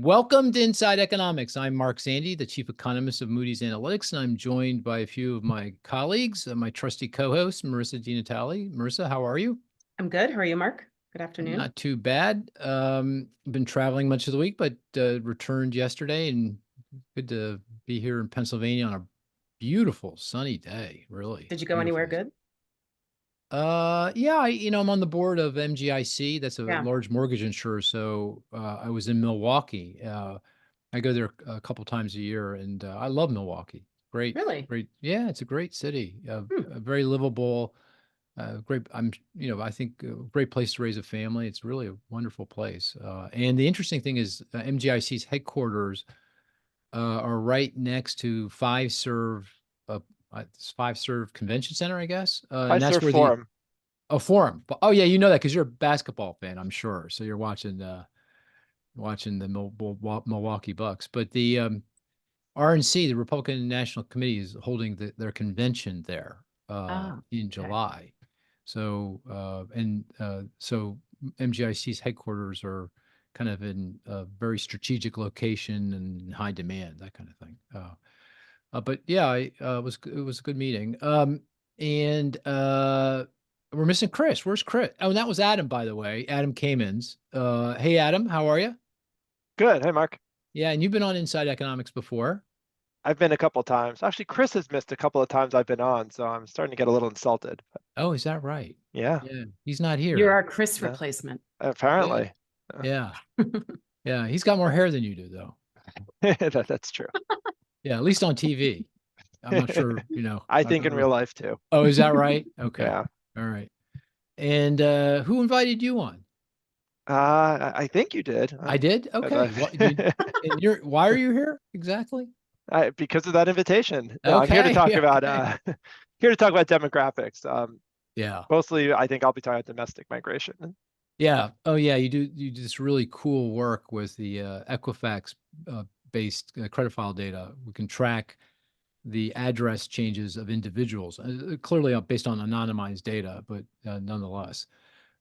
Welcome to Inside Economics. I'm Mark Zandi, the chief economist of Moody's Analytics, and I'm joined by a few of my colleagues, my trusty co-host, Marisa DiNatale. Marisa, how are you? I'm good. How are you, Mark? Good afternoon. Not too bad. Been traveling much of the week, but returned yesterday, and good to be here in Pennsylvania on a beautiful sunny day, really. Did you go anywhere good? Yeah, I'm on the board of MGIC. That's a Yeah. large mortgage insurer. So I was in Milwaukee. I go there a couple times a year, and I love Milwaukee. Great, Really? great. Yeah, it's a great city. Very livable. Great. I think a great place to raise a family. It's really a wonderful place. And the interesting thing is MGIC's headquarters are right next to Five Serve Convention Center, I guess. And that's where Forum. Forum. Oh yeah, you know that because you're a basketball fan, I'm sure. So you're watching the Milwaukee Bucks. But the RNC, the Republican National Committee, is holding their convention there in July. So so MGIC's headquarters are kind of in a very strategic location and high demand, that kind of thing. But yeah, it was a good meeting. And we're missing Cris. Where's Cris? Oh, and that was Adam, by the way. Adam Kamins. Hey, Adam, how are you? Good. Hey, Mark. Yeah, and you've been on Inside Economics before. I've been a couple of times. Actually, Cris has missed a couple of times I've been on, so I'm starting to get a little insulted. Oh, is that right? Yeah. Yeah, he's not here. You're our Cris replacement. Apparently. Yeah. Yeah, he's got more hair than you do, though. That's true. Yeah, at least on TV. I'm not sure, I think in real life, too. Oh, is that right? Okay. Yeah. All right. And who invited you on? I think you did. I did? Okay. Why are you here exactly? Because of that invitation. Okay. I'm here to talk about demographics. Yeah. Mostly, I think I'll be talking about domestic migration. Yeah. Oh, yeah. You do this really cool work with the Equifax based credit file data. We can track the address changes of individuals, clearly based on anonymized data, but nonetheless.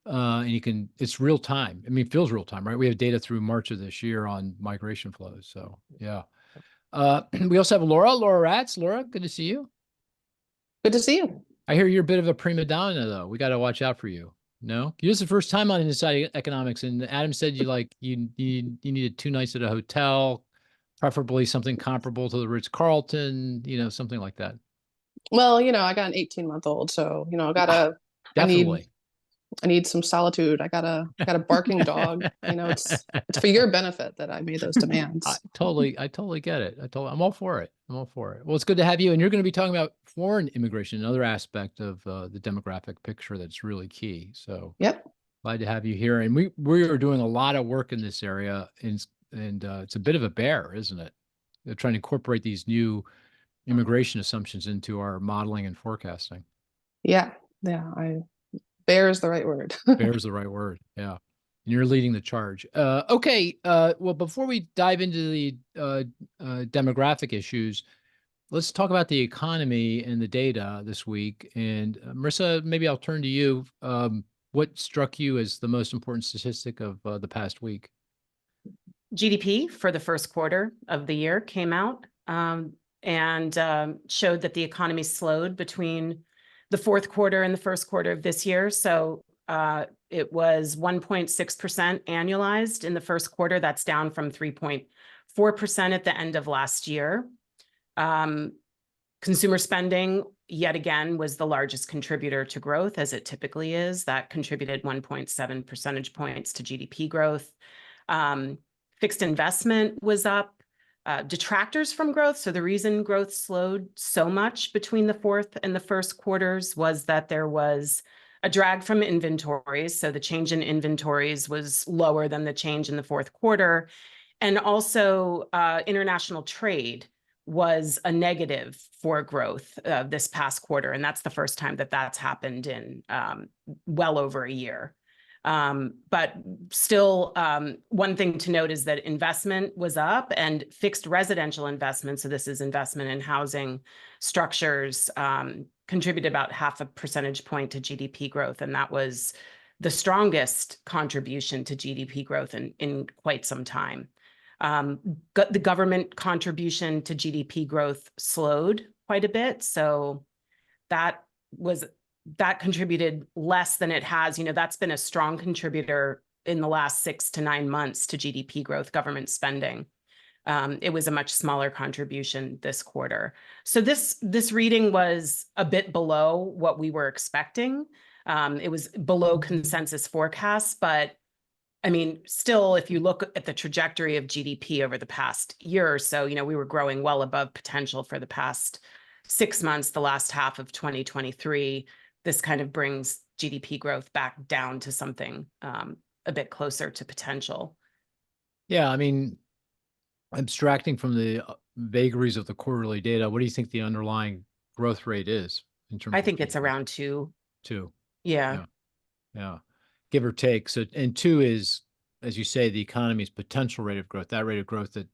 And it's real time. I mean, it feels real time, right? We have data through March of this year on migration flows. So yeah. We also have Laura Ratz. Laura, good to see you. Good to see you. I hear you're a bit of a prima donna, though. We got to watch out for you. No, this is the first time on Inside Economics, and Adam said you needed 2 nights at a hotel, preferably something comparable to the Ritz-Carlton, something like that. Well, I got an 18-month-old, so Definitely. I need some solitude. I got a barking dog. It's for your benefit that I made those demands. I totally get it. I'm all for it. Well, it's good to have you. And you're going to be talking about foreign immigration, another aspect of the demographic picture that's really key. So yep. Glad to have you here. And we are doing a lot of work in this area, and it's a bit of a bear, isn't it? They're trying to incorporate these new immigration assumptions into our modeling and forecasting. Yeah. Bear is the right word. Bear is the right word. Yeah. And you're leading the charge. Okay. Well, before we dive into the demographic issues, let's talk about the economy and the data this week. And Marisa, maybe I'll turn to you. What struck you as the most important statistic of the past week? GDP for the first quarter of the year came out and showed that the economy slowed between the fourth quarter and the first quarter of this year. So it was 1.6% annualized in the first quarter. That's down from 3.4% at the end of last year. Consumer spending, yet again, was the largest contributor to growth, as it typically is. That contributed 1.7 percentage points to GDP growth. Fixed investment was up. Detractors from growth. So the reason growth slowed so much between the fourth and the first quarters was that there was a drag from inventories. So the change in inventories was lower than the change in the fourth quarter. And also international trade was a negative for growth this past quarter. And that's the first time that that's happened in well over a year. But still, one thing to note is that investment was up, and fixed residential investment, so this is investment in housing structures, contributed about 0.5 percentage point to GDP growth. And that was the strongest contribution to GDP growth in quite some time. The government contribution to GDP growth slowed quite a bit. So that contributed less than it has. That's been a strong contributor in the last 6 to 9 months to GDP growth, government spending. It was a much smaller contribution this quarter. So this reading was a bit below what we were expecting. It was below consensus forecasts, but I mean, still, if you look at the trajectory of GDP over the past year or so, we were growing well above potential for the past 6 months, the last half of 2023. This kind of brings GDP growth back down to something a bit closer to potential. Yeah, I mean, abstracting from the vagaries of the quarterly data, what do you think the underlying growth rate is in terms I of think it's GDP? around 2. 2. Yeah. Yeah. Give or take. So, and 2 is, as you say, the economy's potential rate of growth, that rate of growth that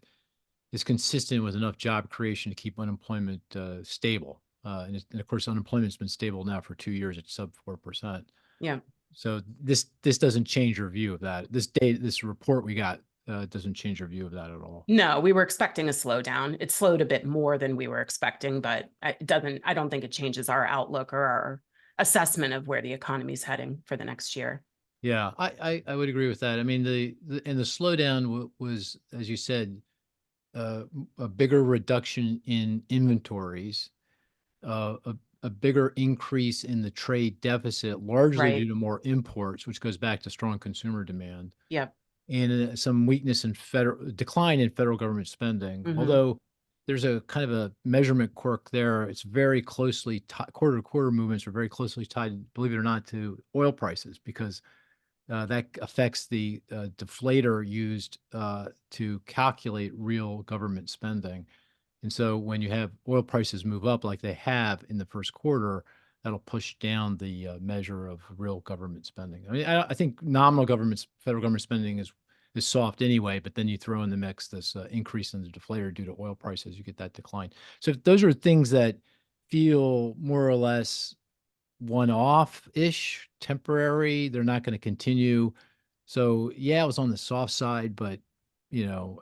is consistent with enough job creation to keep unemployment stable. And of course, unemployment's been stable now for 2 years at sub 4%. Yeah. So this doesn't change your view of that. This report we got doesn't change your view of that at all. No, we were expecting a slowdown. It slowed a bit more than we were expecting, but I don't think it changes our outlook or our assessment of where the economy's heading for the next year. Yeah, I would agree with that. I mean, the slowdown was, as you said, a bigger reduction in inventories, a bigger increase in the trade deficit, largely due to more imports, which goes back to strong consumer demand. Yep. And some weakness in decline in federal government spending. Although there's a kind of a measurement quirk there. It's very closely quarter to quarter movements are very closely tied, believe it or not, to oil prices, because that affects the deflator used to calculate real government spending. And so when you have oil prices move up like they have in the first quarter, that'll push down the measure of real government spending. I mean, I think nominal federal government spending is soft anyway, but then you throw in the mix this increase in the deflator due to oil prices, you get that decline. So those are things that feel more or less one-off-ish, temporary. They're not going to continue. So yeah, it was on the soft side, but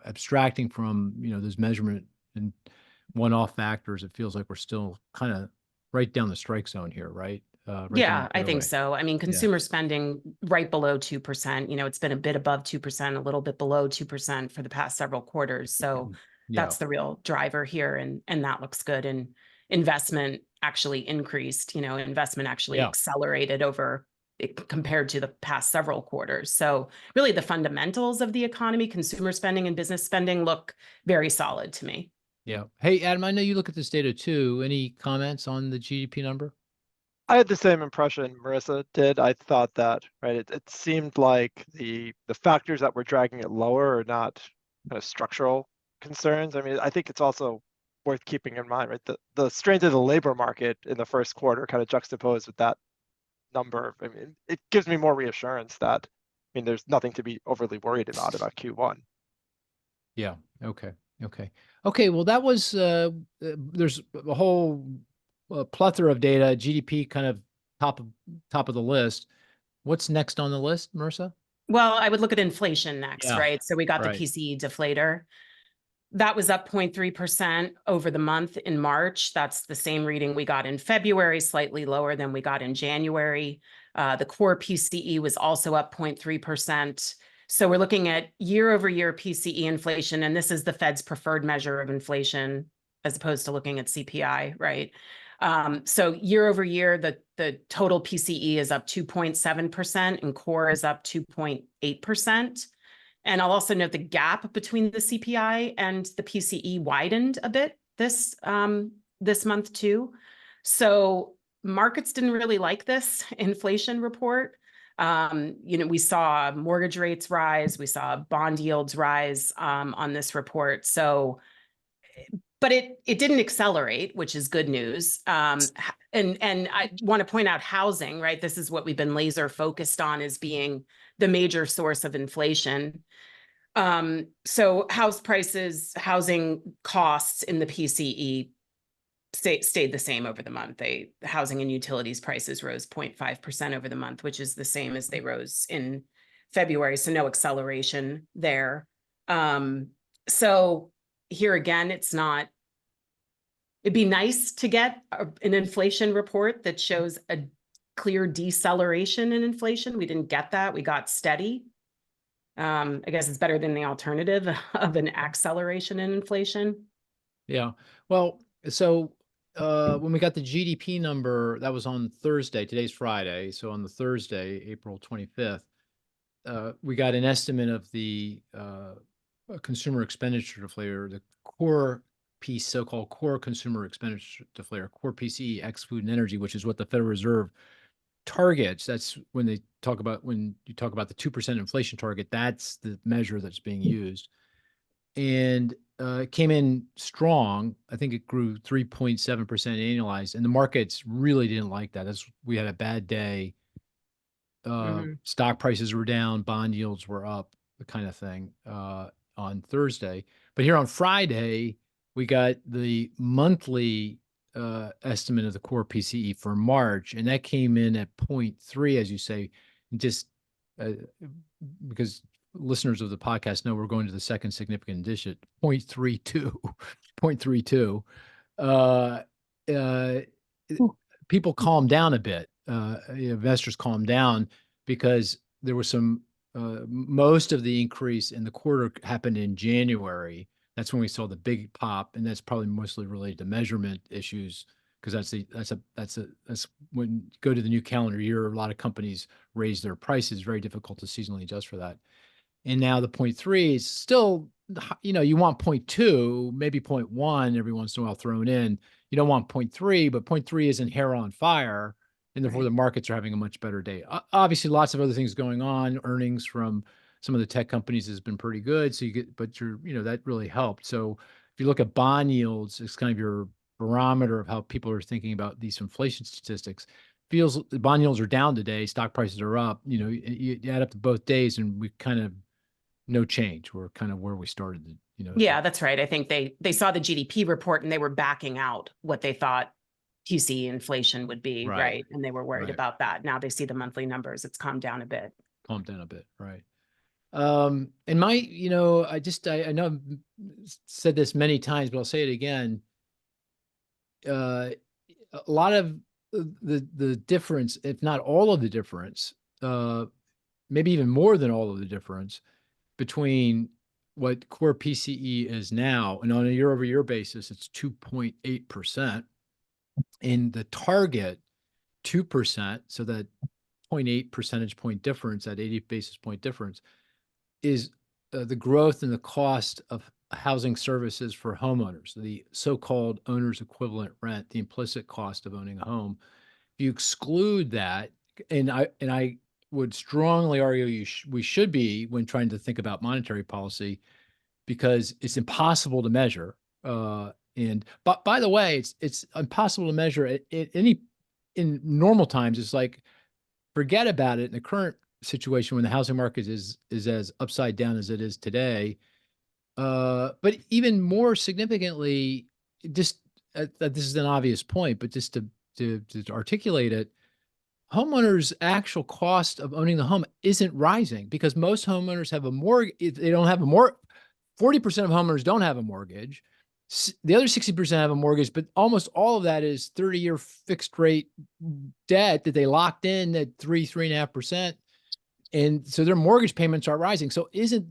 abstracting from those measurement and one-off factors, it feels like we're still kind of right down the strike zone here, right? Yeah, I think so. I mean, consumer spending right below 2%. It's been a bit above 2%, a little bit below 2% for the past several quarters. So that's the real driver here, and that looks good. And investment actually increased. Investment actually accelerated compared to the past several quarters. So really, the fundamentals of the economy, consumer spending and business spending, look very solid to me. Yeah. Hey, Adam, I know you look at this data too. Any comments on the GDP number? I had the same impression Marisa did. I thought that, right, it seemed like the factors that were dragging it lower are not kind of structural concerns. I mean, I think it's also worth keeping in mind, right, the strength of the labor market in the first quarter kind of juxtaposed with that number. I mean, it gives me more reassurance that, I mean, there's nothing to be overly worried about Q1. Yeah. Okay. Well, that was, there's a whole plethora of data, GDP kind of top of the list. What's next on the list, Marisa? Well, I would look at inflation next, right? So we got the PCE deflator. That was up 0.3% over the month in March. That's the same reading we got in February, slightly lower than we got in January. The core PCE was also up 0.3%. So we're looking at year-over-year PCE inflation, and this is the Fed's preferred measure of inflation, as opposed to looking at CPI, right? So year-over-year, the total PCE is up 2.7%, and core is up 2.8%. And I'll also note the gap between the CPI and the PCE widened a bit this month too. So markets didn't really like this inflation report. We saw mortgage rates rise, we saw bond yields rise on this report. So, but it didn't accelerate, which is good news. And I want to point out housing, right? This is what we've been laser focused on as being the major source of inflation. So house prices, housing costs in the PCE stayed the same over the month. Housing and utilities prices rose 0.5% over the month, which is the same as they rose in February. So no acceleration there. So here again, it'd be nice to get an inflation report that shows a clear deceleration in inflation. We didn't get that. We got steady. I guess it's better than the alternative of an acceleration in inflation. Yeah. Well, so when we got the GDP number, that was on Thursday. Today's Friday. So on the Thursday, April 25th, we got an estimate of the consumer expenditure deflator, the core piece, so-called core consumer expenditure deflator, core PCE, ex food and energy, which is what the Federal Reserve targets. That's when you talk about the 2% inflation target, that's the measure that's being used. And it came in strong. I think it grew 3.7% annualized, and the markets really didn't like that. We had a bad day. Stock prices were down, bond yields were up, the kind of thing on Thursday. But here on Friday, we got the monthly estimate of the core PCE for March, and that came in at 0.3, as you say, just because listeners of the podcast know we're going to the second significant digit, 0.32, 0.32. People calmed down a bit. Investors calmed down because there was most of the increase in the quarter happened in January. That's when we saw the big pop, and that's probably mostly related to measurement issues, because that's when you go to the new calendar year, a lot of companies raise their prices. Very difficult to seasonally adjust for that. And now the 0.3 is still, you want 0.2, maybe 0.1 every once in a while thrown in. You don't want 0.3, but 0.3 isn't hair on fire, and therefore the markets are having a much better day. Obviously, lots of other things going on. Earnings from some of the tech companies has been pretty good. So that really helped. So if you look at bond yields, it's kind of your barometer of how people are thinking about these inflation statistics. Feels the bond yields are down today. Stock prices are up. You add up to both days, and we kind of no change. We're kind of where we started. Yeah, that's right. I think they saw the GDP report and they were backing out what they thought QC inflation would be, right? And they were worried about that. Now they see the monthly numbers. It's calmed down a bit. Right. And I know I've said this many times, but I'll say it again. A lot of the difference, if not all of the difference, maybe even more than all of the difference between what core PCE is now, and on a year-over-year basis, it's 2.8%, and the target 2%, so that 0.8 percentage point difference, that 80 basis point difference, is the growth in the cost of housing services for homeowners, the so-called owner's equivalent rent, the implicit cost of owning a home. If you exclude that, and I would strongly argue we should be when trying to think about monetary policy, because it's impossible to measure. But by the way, it's impossible to measure in normal times. It's like, forget about it in the current situation when the housing market is as upside down as it is today. But even more significantly, just this is an obvious point, but just to articulate it, homeowners' actual cost of owning the home isn't rising, because most homeowners have a mortgage. They don't have a mortgage. 40% of homeowners don't have a mortgage. The other 60% have a mortgage, but almost all of that is 30-year fixed rate debt that they locked in at 3.5%. And so their mortgage payments are rising. So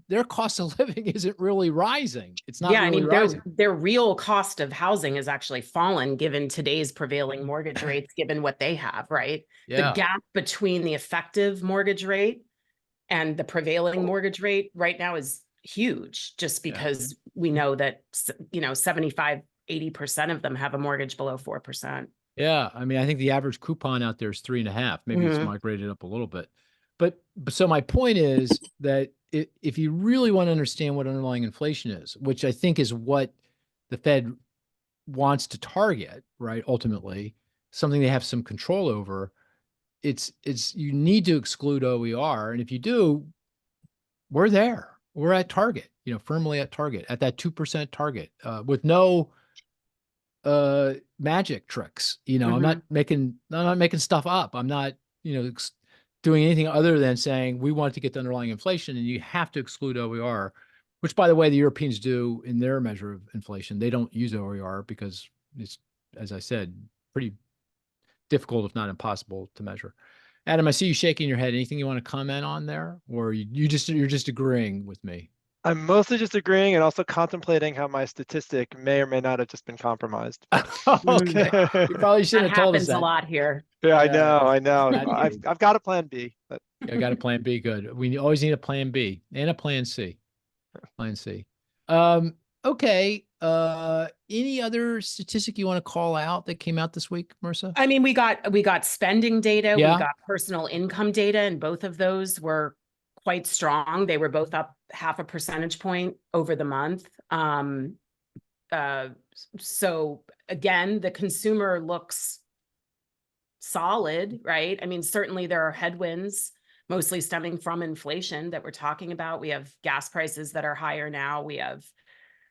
their cost of living isn't really rising. It's not really rising. Their real cost of housing has actually fallen given today's prevailing mortgage rates, given what they have, right? Yeah. The gap between the effective mortgage rate and the prevailing mortgage rate right now is huge, just because we know that 75, 80% of them have a mortgage below 4%. Yeah. I mean, I think the average coupon out there is 3.5. Maybe it's migrated up a little bit. But so my point is that if you really want to understand what underlying inflation is, which I think is what the Fed wants to target, right? Ultimately, something they have some control over, you need to exclude OER. And if you do, we're there. We're at target, firmly at target, at that 2% target, with no magic tricks. I'm not making stuff up. I'm not, doing anything other than saying we want to get the underlying inflation, and you have to exclude OER which, by the way, the Europeans do in their measure of inflation. They don't use OER because it's, as I said, pretty difficult, if not impossible, to measure. Adam, I see you shaking your head. Anything you want to comment on there, or you're just agreeing with me? I'm mostly just agreeing and also contemplating how my statistic may or may not have just been compromised. Okay, you probably shouldn't That have told us happens that. a lot here. Yeah, I Yeah, know. not I've got a plan B, but I got a plan B. Good. We always need a plan B and a plan C. Plan C. Okay. Any other statistic you want to call out that came out this week, Marisa? I mean, we got spending data, Yeah. we got personal income data, and both of those were quite strong. They were both up 0.5 percentage point over the month. So again, the consumer looks solid, right? I mean, certainly there are headwinds, mostly stemming from inflation that we're talking about. We have gas prices that are higher now. We have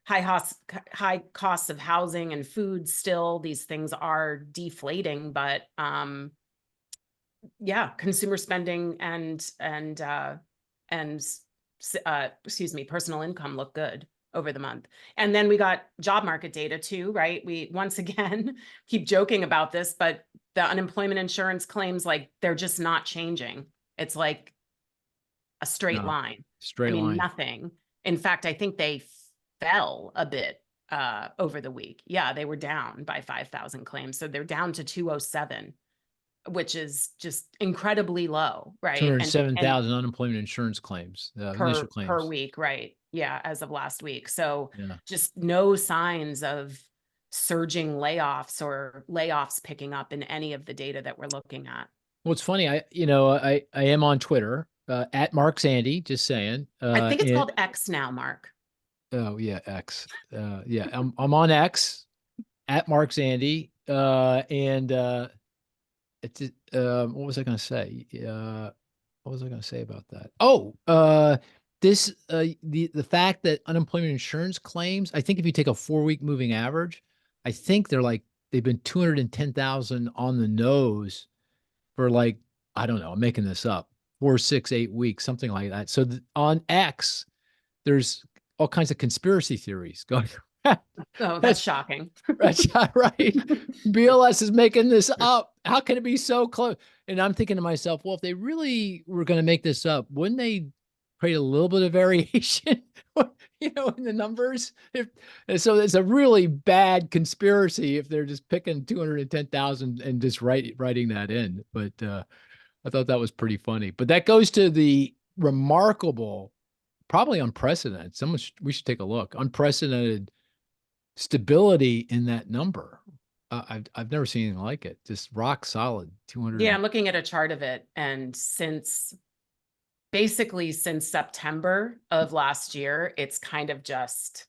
high costs of housing and food still. These things are deflating, but yeah, consumer spending and excuse me, personal income look good over the month. And then we got job market data too, right? We once again keep joking about this, but the unemployment insurance claims, like, they're just not changing. It's like a straight line. Straight line. Nothing. In fact, I think they fell a bit over the week. Yeah, they were down by 5,000 claims. So they're down to 207, which is just incredibly low, right? 207,000 unemployment insurance claims, initial claims per week, right? Yeah, as of last week. So yeah. just no signs of surging layoffs or layoffs picking up in any of the data that we're looking at. Well, it's funny. I am on Twitter at Mark Sandy. Just saying. I think it's called X now, Mark. Oh yeah, X. Yeah, I'm on X at Mark Sandy. And it's what was I going to say? What was I going to say about that? Oh, the fact that unemployment insurance claims, I think if you take a 4-week moving average, I think they've been 210,000 on the nose for, like, I don't know, I'm making this up, 4, 6, 8 weeks, something like that. So on X, there's all kinds of conspiracy theories going. Oh, that's shocking. That's right. BLS is making this up. How can it be so close? And I'm thinking to myself, well, if they really were going to make this up, wouldn't they create a little bit of variation, in the numbers? So it's a really bad conspiracy if they're just picking 210,000 and just writing that in. But I thought that was pretty funny. But that goes to the remarkable, probably unprecedented. We should take a look. Unprecedented stability in that number. I've never seen anything like it. Just rock solid. 200. Yeah, I'm looking at a chart of it, and basically since September of last year, it's kind of just,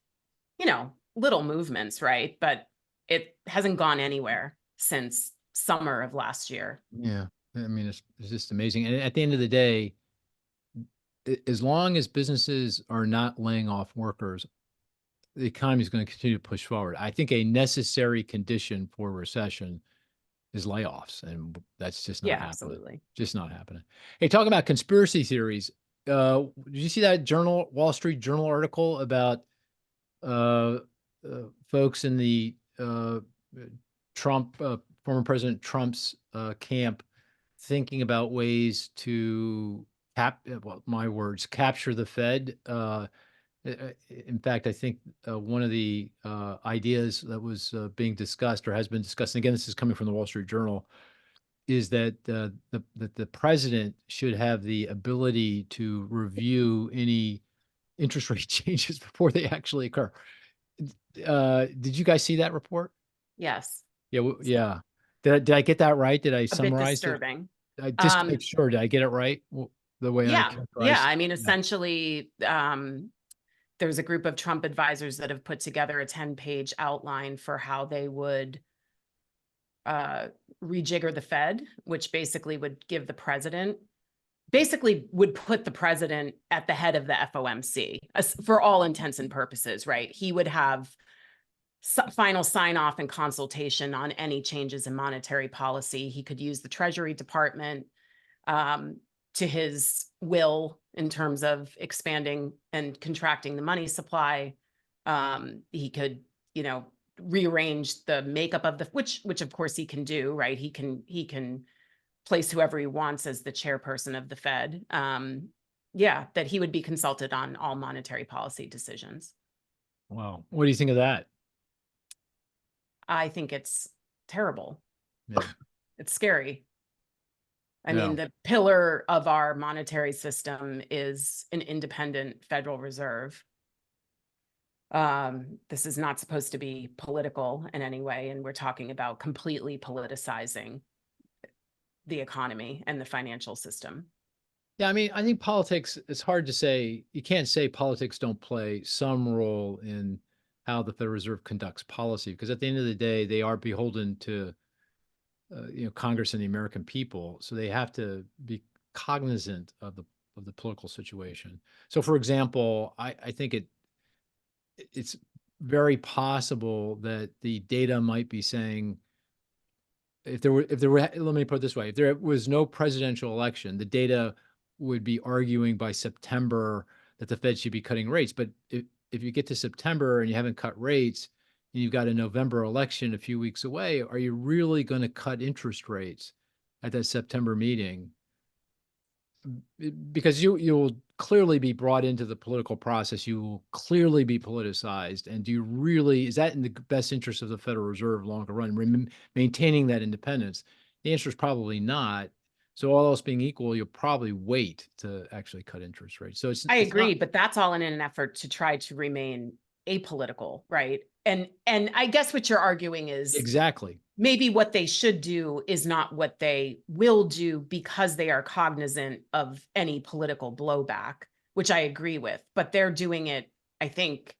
little movements, right? But it hasn't gone anywhere since summer of last year. Yeah, I mean, it's just amazing. And at the end of the day, as long as businesses are not laying off workers, the economy is going to continue to push forward. I think a necessary condition for recession is layoffs, and that's just not happening. Absolutely. Just not happening. Hey, talking about conspiracy theories, did you see that Wall Street Journal article about folks in the Trump, former President Trump's camp thinking about ways to capture the Fed? In fact, I think one of the ideas that was being discussed or has been discussed, and again, this is coming from the Wall Street Journal, is that the president should have the ability to review any interest rate changes before they actually occur. Did you guys see that report? Yes. Yeah. Yeah. Did I get that right? Did I summarize A bit disturbing. it? Just to make sure, did I get it right? The way I characterized? Yeah. I mean, essentially, there's a group of Trump advisors that have put together a 10-page outline for how they would rejigger the Fed, which basically would put the president at the head of the FOMC for all intents and purposes, right? He would have final sign off and consultation on any changes in monetary policy. He could use the Treasury Department. to his will in terms of expanding and contracting the money supply. He could, rearrange the makeup of which of course he can do, right? He can place whoever he wants as the chairperson of the Fed. That he would be consulted on all monetary policy decisions. Wow. What do you think of that? I think it's terrible. Yeah. It's scary. I mean, the pillar of our monetary system is an independent Federal Reserve. This is not supposed to be political in any way, and we're talking about completely politicizing the economy and the financial system. Yeah, I mean, I think politics, it's hard to say. You can't say politics don't play some role in how the Federal Reserve conducts policy, because at the end of the day, they are beholden to Congress and the American people, so they have to be cognizant of the political situation. So, for example, I think it's very possible that the data might be saying, if there were, let me put it this way, if there was no presidential election, the data would be arguing by September that the Fed should be cutting rates. But if you get to September and you haven't cut rates, and you've got a November election a few weeks away, are you really going to cut interest rates at that September meeting? Because you'll clearly be brought into the political process. You will clearly be politicized. And is that in the best interest of the Federal Reserve longer run, maintaining that independence? The answer is probably not. So all else being equal, you'll probably wait to actually cut interest rates. So I agree, but that's all in an effort to try to remain apolitical, right? And I guess what you're arguing is exactly maybe what they should do is not what they will do, because they are cognizant of any political blowback, which I agree with. But they're doing it, I think,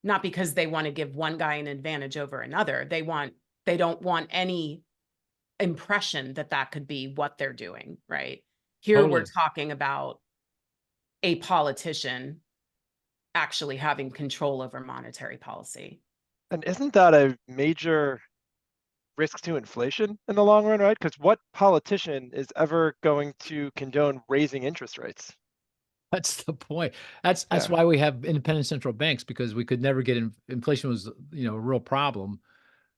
not because they want to give one guy an advantage over another. They don't want any impression that could be what they're doing, right? Here Totally. We're talking about a politician actually having control over monetary policy. And isn't that a major risk to inflation in the long run, right? Because what politician is ever going to condone raising interest rates? That's the point. That's why we have independent central banks, because we could never get inflation was, a real problem.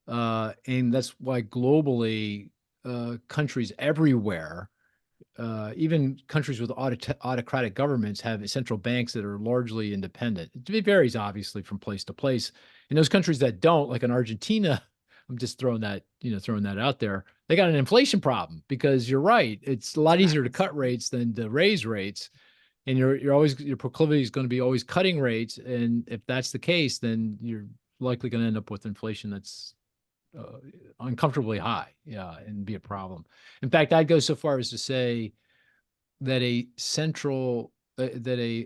And that's why globally, countries everywhere, even countries with autocratic governments, have central banks that are largely independent. It varies obviously from place to place. In those countries that don't, like in Argentina, I'm just throwing that out there, they got an inflation problem, because you're right. It's a lot easier to cut rates than to raise rates. And your proclivity is going to be always cutting rates. And if that's the case, then you're likely going to end up with inflation that's uncomfortably high, and be a problem. In fact, I'd go so far as to say that a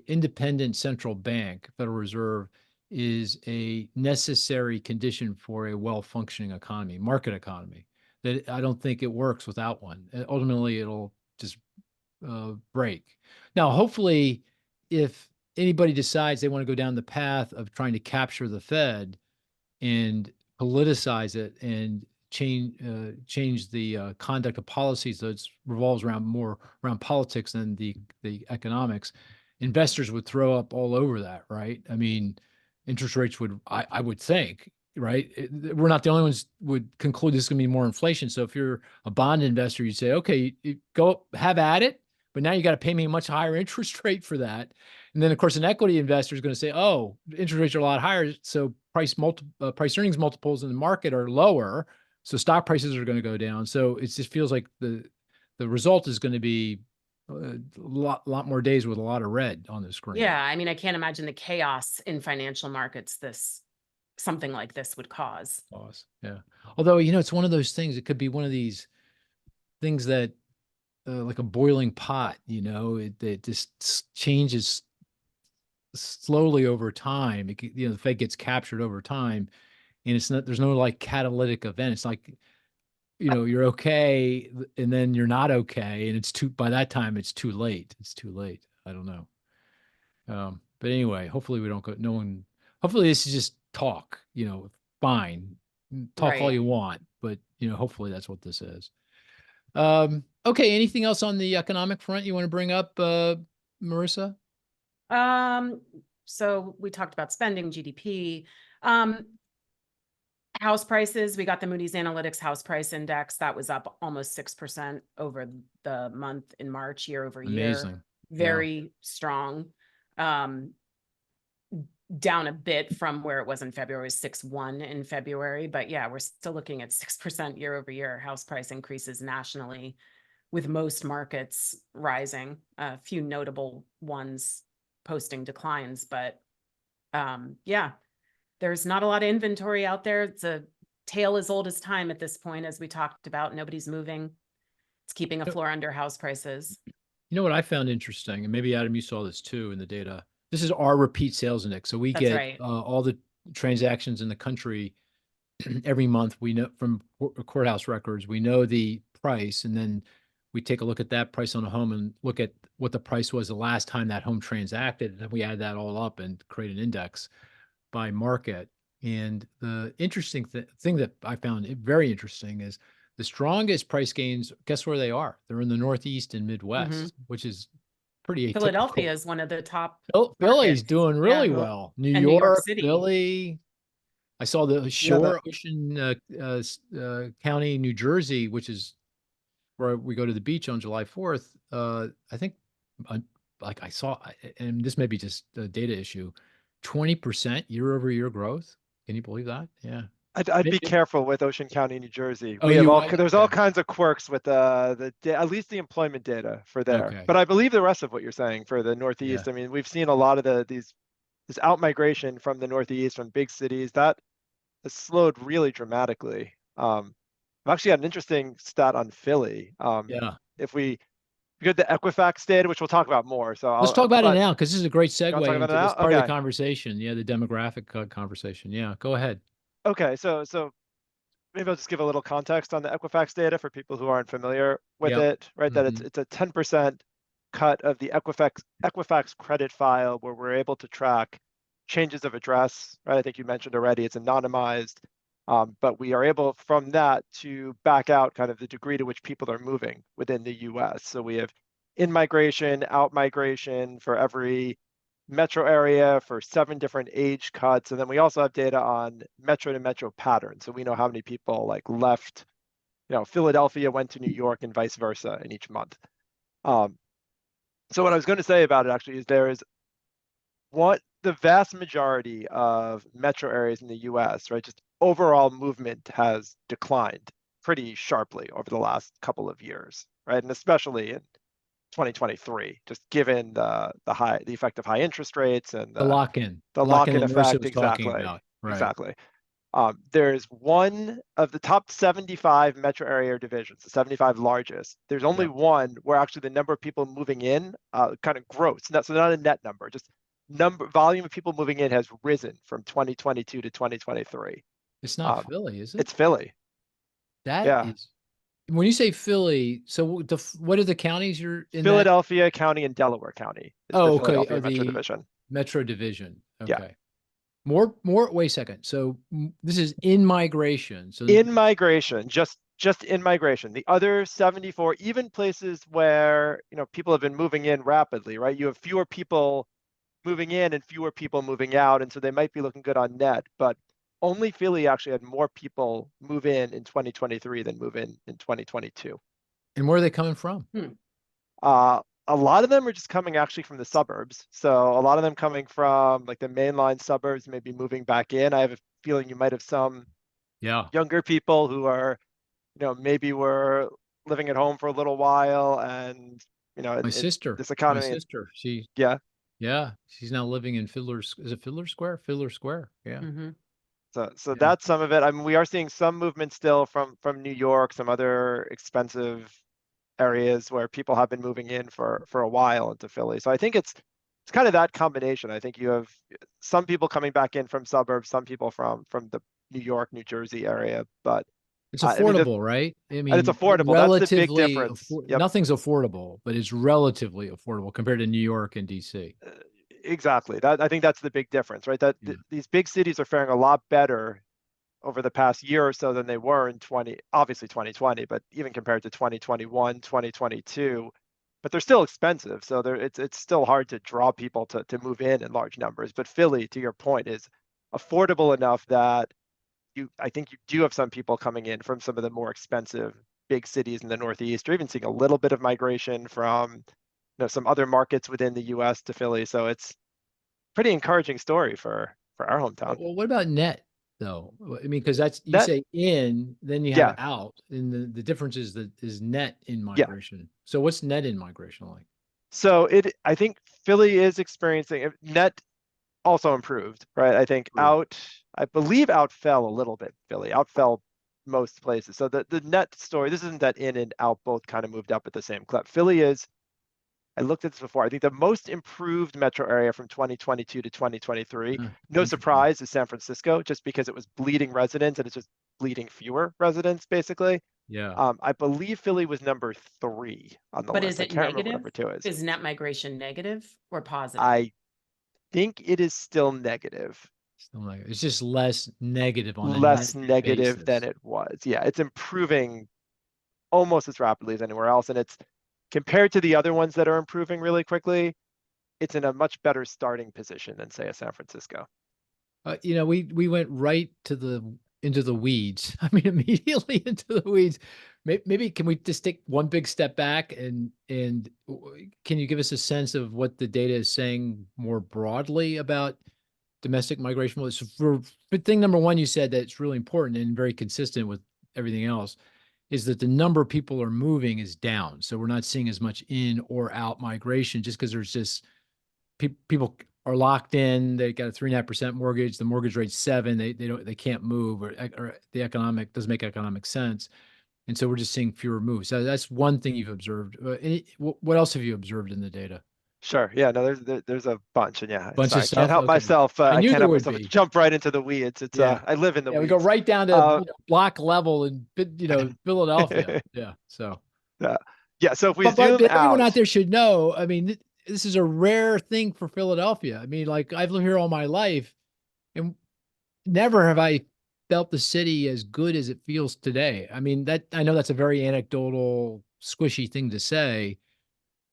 independent central bank, Federal Reserve, is a necessary condition for a well-functioning economy, market economy. That I don't think it works without one. Ultimately, it'll just break. Now, hopefully, if anybody decides they want to go down the path of trying to capture the Fed and politicize it and change the conduct of policies that revolves more around politics than the economics, investors would throw up all over that, right? I mean, interest rates would, I would think, right? We're not the only ones would conclude this is going to be more inflation. So if you're a bond investor, you'd say, okay, go have at it, but now you got to pay me a much higher interest rate for that. And then, of course, an equity investor is going to say, oh, interest rates are a lot higher, so price earnings multiples in the market are lower, so stock prices are going to go down. So it just feels like the result is going to be a lot more days with a lot of red on the screen. Yeah, I mean, I can't imagine the chaos in financial markets something like this would cause. Yeah. Although, it's one of those things, it could be one of these things that, like a boiling pot, it just changes slowly over time. The Fed gets captured over time, and there's no like catalytic event. It's like, you're okay, and then you're not okay, and by that time it's too late. I don't know. But anyway, hopefully we don't go, hopefully this is just talk, fine. Talk all you want, but hopefully that's what this is. Okay. Anything else on the economic front you want to bring up, Marisa? So we talked about spending, GDP. House prices, we got the Moody's Analytics House Price Index. That was up almost 6% over the month in March, year over year. Amazing. Very strong. Down a bit from where it was in February, 6.1 in February. But yeah, we're still looking at 6% year over year house price increases nationally, with most markets rising. A few notable ones posting declines, but yeah, there's not a lot of inventory out there. It's a tale as old as time at this point, as we talked about. Nobody's moving. It's keeping a floor under house prices. You know what I found interesting, and maybe Adam, you saw this too in the data. This is our repeat sales index. So we That's get right. all the transactions in the country every month. We know from courthouse records, we know the price, and then we take a look at that price on a home and look at what the price was the last time that home transacted. And then we add that all up and create an index by market. And the interesting thing that I found very interesting is the strongest price gains, guess where they are? They're in the Northeast and Midwest, which is pretty atypical. Philadelphia is one of the top. Philly's markets. doing really Yeah. well. New And New York York, City. Philly. I saw the Shore, Ocean County, New Jersey, which is where we go to the beach on July 4th. I think, like I saw, and this may be just a data issue, 20% year over year growth. Can you believe that? Yeah. I'd be careful with Ocean County, New Jersey. Oh, We have you all might? there's all Okay. kinds of quirks with at least the employment data for there. Okay. But I believe the rest of what you're saying for the Northeast. Yeah. I mean, we've seen a lot of this out migration from the Northeast, from big cities, that has slowed really dramatically. I've actually got an interesting stat on Philly. Yeah. If we get the Equifax data, which we'll talk about more. So Let's talk about it but now, because this is a great you wanna talk segue about into it this now? part of the Okay. conversation. Yeah, the demographic conversation. Yeah, go ahead. Okay, so maybe I'll just give a little context on the Equifax data for people who aren't familiar with Yep. it, right? That it's a 10% cut of the Equifax credit file, where we're able to track changes of address, right? I think you mentioned already it's anonymized, but we are able from that to back out kind of the degree to which people are moving within the US. So we have in-migration, out-migration for every metro area for 7 different age cuts. And then we also have data on metro to metro patterns. So we know how many people like left, Philadelphia went to New York and vice versa in each month. So what I was going to say about it actually is the vast majority of metro areas in the US, right? Just overall movement has declined pretty sharply over the last couple of years, right? And especially in 2023, just given the effect of high interest rates and The lock-in. the lock-in that Marisa effect. was talking about. Right. Exactly. There's one of the top 75 metro area divisions, the 75 largest. There's only one where actually the number of people moving in kind of grows. So not a net number, just volume of people moving in has risen from 2022 to 2023. It's not Philly, is it? It's Philly. That is. When you say Philly, so what are the counties you're in? Philadelphia County and Delaware County. Oh, okay. Philadelphia Metro Division. Metro Division. Okay. Yeah. More, wait a second. So this is in migration. So in migration, just in migration. The other 74, even places where, people have been moving in rapidly, right? You have fewer people moving in and fewer people moving out. And so they might be looking good on net, but only Philly actually had more people move in 2023 than move in 2022. And where are they coming from? A lot of them are just coming actually from the suburbs. So a lot of them coming from like the mainline suburbs, maybe moving back in. I have a feeling you might have some younger people who are, maybe were living at home for a little while, and my sister, this economy. My sister, she's now living in Fiddler's Square? Fiddler Square. Yeah. Mm-hmm. So that's some of it. I mean, we are seeing some movement still from New York, some other expensive areas where people have been moving in for a while into Philly. So I think it's kind of that combination. I think you have some people coming back in from suburbs, some people from the New York, New Jersey area, but it's affordable, right? I mean, it's affordable. That's the big difference. Nothing's affordable, but it's relatively affordable compared to New York and DC. Exactly. I think that's the big difference, right? These big cities are faring a lot better over the past year or so than they were in obviously 2020, but even compared to 2021, 2022, but they're still expensive. So it's still hard to draw people to move in large numbers. But Philly, to your point, is affordable enough that I think you do have some people coming in from some of the more expensive big cities in the Northeast. You're even seeing a little bit of migration from some other markets within the US to Philly. So it's pretty encouraging story for our hometown. Well, what about net though? I mean, because that's you Net- say in, then you Yeah. have out, and the difference is that is net in Yeah. migration. So what's net in migration like? So I think Philly is experiencing net also improved, right? I think I believe out fell a little bit. Philly out fell most places. So the net story, this isn't that in and out both kind of moved up at the same clip. Philly is, I looked at this before, I think the most improved metro area from 2022 to 2023. No Interesting. surprise is San Francisco, just because it was bleeding residents and it's just bleeding fewer residents, basically. Yeah. I believe Philly was number 3 on the But list. is I it can't remember what negative? number 2 is. Is net migration negative or positive? I think it is still negative. Still like it's just less negative on a Less net negative basis. than it was. Yeah, it's improving almost as rapidly as anywhere else. And it's compared to the other ones that are improving really quickly, it's in a much better starting position than, say, a San Francisco. We went right into the weeds. I mean, immediately into the weeds. Maybe can we just take one big step back and can you give us a sense of what the data is saying more broadly about domestic migration? So for thing number one, you said that it's really important and very consistent with everything else, is that the number of people are moving is down. So we're not seeing as much in or out migration just because there's just people are locked in. They got a 3.5% mortgage. The mortgage rate's 7%. They can't move, or the economic doesn't make economic sense. And so we're just seeing fewer moves. So that's one thing you've observed. What else have you observed in the data? Sure. Yeah. No, there's a bunch, and yeah, Bunch sorry, of I stuff? can't help Okay. myself. I I knew can't there help would myself be. jump right into the weeds. It's Yeah. I live in the Yeah, we weeds. go right down to block level and Philadelphia. Yeah. So Yeah. So if we but zoom everyone out out, there should know. I mean, this is a rare thing for Philadelphia. I mean, like I've lived here all my life, and never have I felt the city as good as it feels today. I mean, I know that's a very anecdotal, squishy thing to say,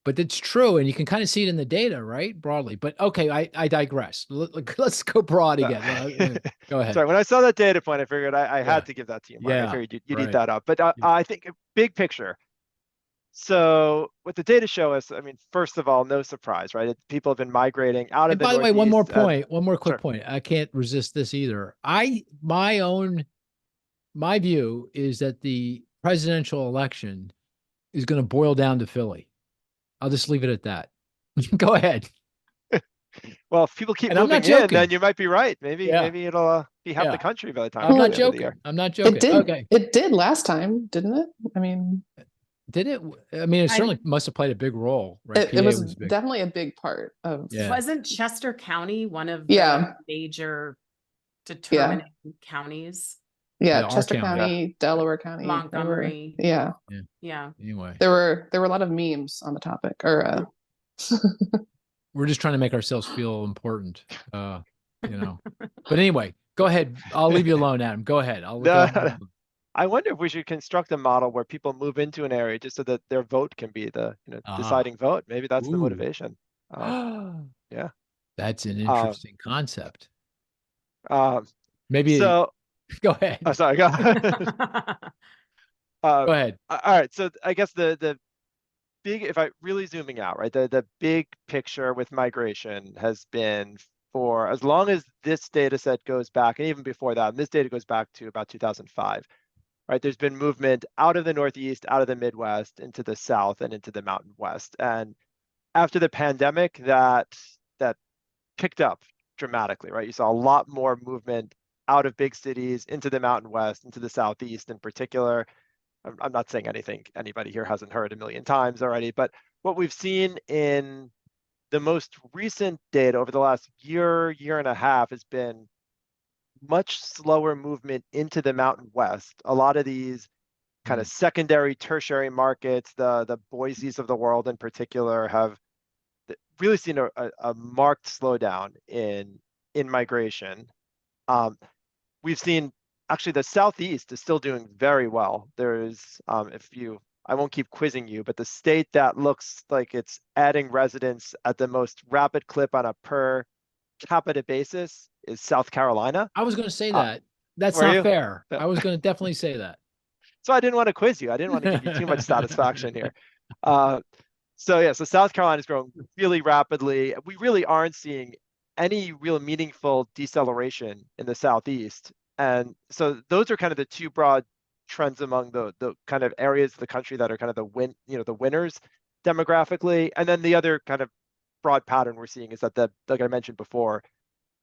but it's true, and you can kind of see it in the data, right? Broadly. But okay, I digress. Let's go broad again. Go ahead. sorry, when I saw that data point, I figured I Yeah. had to give that to you, Mark. I Yeah, figured you'd right. eat that up. But Yeah. I think big picture. So what the data show us, I mean, first of all, no surprise, right? People have been migrating out of And the by the way, one more Northeast. point, one more quick Sure. point. I can't resist this either. My view is that the presidential election is going to boil down to Philly. I'll just leave it at that. Go ahead. Well, if people keep And I'm not moving in, joking. then you might be right. Maybe Yeah. it'll be half Yeah. the country by the time I'm we not get to the end of the year. joking. I'm not joking. It did. Okay. It did last time, didn't it? I mean, Did it? I mean, it certainly must have played a big role, right? it was big. definitely a big part of. Yeah. Wasn't Chester County one of Yeah. the major determining counties? Yeah, Yeah, our Chester county. County, Delaware County, there were- Montgomery. yeah, Yeah. Anyway, there were a lot of memes on the topic. Or we're just trying to make ourselves feel important, But anyway, go ahead. I'll leave you alone, Adam. Go ahead. No, I wonder if we should construct a model where people move into an area just so that their vote can be the deciding vote. Maybe that's the Ooh. motivation. Yeah. That's an interesting concept. Maybe So go ahead. I'm sorry. Go Go ahead. All right. So I guess the big, if I really zooming out, right, the big picture with migration has been, for as long as this data set goes back, and even before that, and this data goes back to about 2005, right, there's been movement out of the Northeast, out of the Midwest, into the South and into the Mountain West. And after the pandemic, that picked up dramatically, right? You saw a lot more movement out of big cities into the Mountain West, into the Southeast in particular. I'm not saying anything anybody here hasn't heard a million times already, but what we've seen in the most recent data over the last year and a half has been much slower movement into the Mountain West. A lot of these kind of secondary, tertiary markets, the Boise's of the world in particular, have really seen a marked slowdown in migration. We've seen actually the Southeast is still doing very well. There's, I won't keep quizzing you, but the state that looks like it's adding residents at the most rapid clip on a per capita basis is South Carolina. I was going to say Uh, that. That's were not you? fair. Yeah. I was going to definitely say that. So I didn't want to quiz you. I didn't want to give you too much satisfaction here. So South Carolina is growing really rapidly. We really aren't seeing any real meaningful deceleration in the Southeast. And so those are kind of the two broad trends among the kind of areas of the country that are kind of the winners demographically. And then the other kind of broad pattern we're seeing is that like I mentioned before,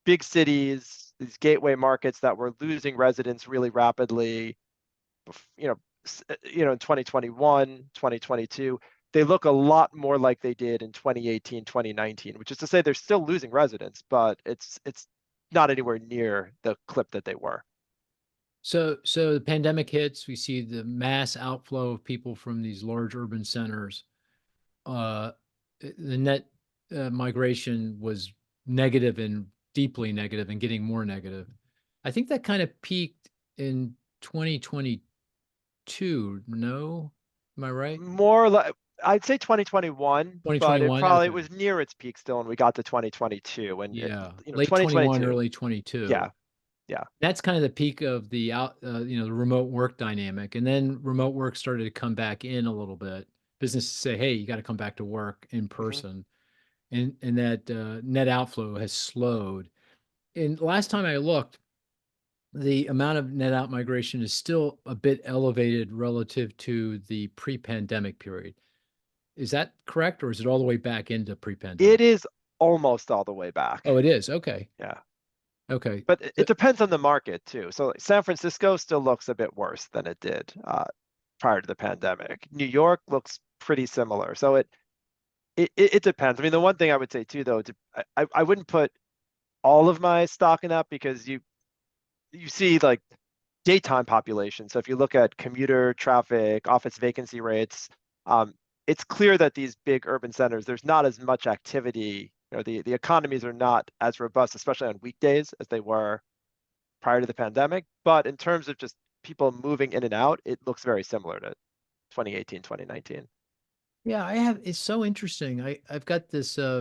big cities, these gateway markets that were losing residents really rapidly, in 2021, 2022, they look a lot more like they did in 2018, 2019, which is to say they're still losing residents, but it's not anywhere near the clip that they were. So the pandemic hits, we see the mass outflow of people from these large urban centers. The net migration was negative and deeply negative and getting more negative. I think that kind of peaked in 2022. No, am I right? More like, I'd say 2021, but it 2021, probably okay. was near its peak still when we got to 2022. And Yeah, late 2022, 21, early 22. Yeah. That's kind of the peak of the the remote work dynamic. And then remote work started to come back in a little bit. Businesses say, hey, you got to come back to work in person. And that net outflow has slowed. And last time I looked, the amount of net out migration is still a bit elevated relative to the pre-pandemic period. Is that correct, or is it all the way back into pre-pandemic? It is almost all the way back. Oh, it is. Okay. Yeah. Okay. But it depends on the market too. So San Francisco still looks a bit worse than it did prior to the pandemic. New York looks pretty similar. So it depends. I mean, the one thing I would say too, though, I wouldn't put all of my stock in that, because you see like daytime population. So if you look at commuter traffic, office vacancy rates, it's clear that these big urban centers, there's not as much activity. The economies are not as robust, especially on weekdays, as they were prior to the pandemic. But in terms of just people moving in and out, it looks very similar to 2018, 2019. Yeah, it's so interesting. I've got this, I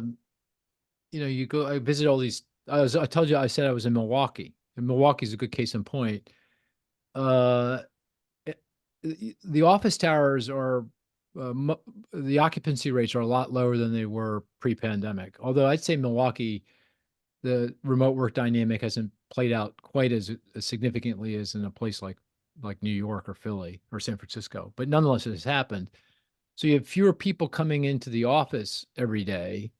visit all these, I told you, I said I was in Milwaukee, and Milwaukee's a good case in point. The office towers are, the occupancy rates are a lot lower than they were pre-pandemic. Although I'd say Milwaukee, the remote work dynamic hasn't played out quite as significantly as in a place like New York or Philly or San Francisco. But nonetheless, it has happened. So you have fewer people coming into the office every day,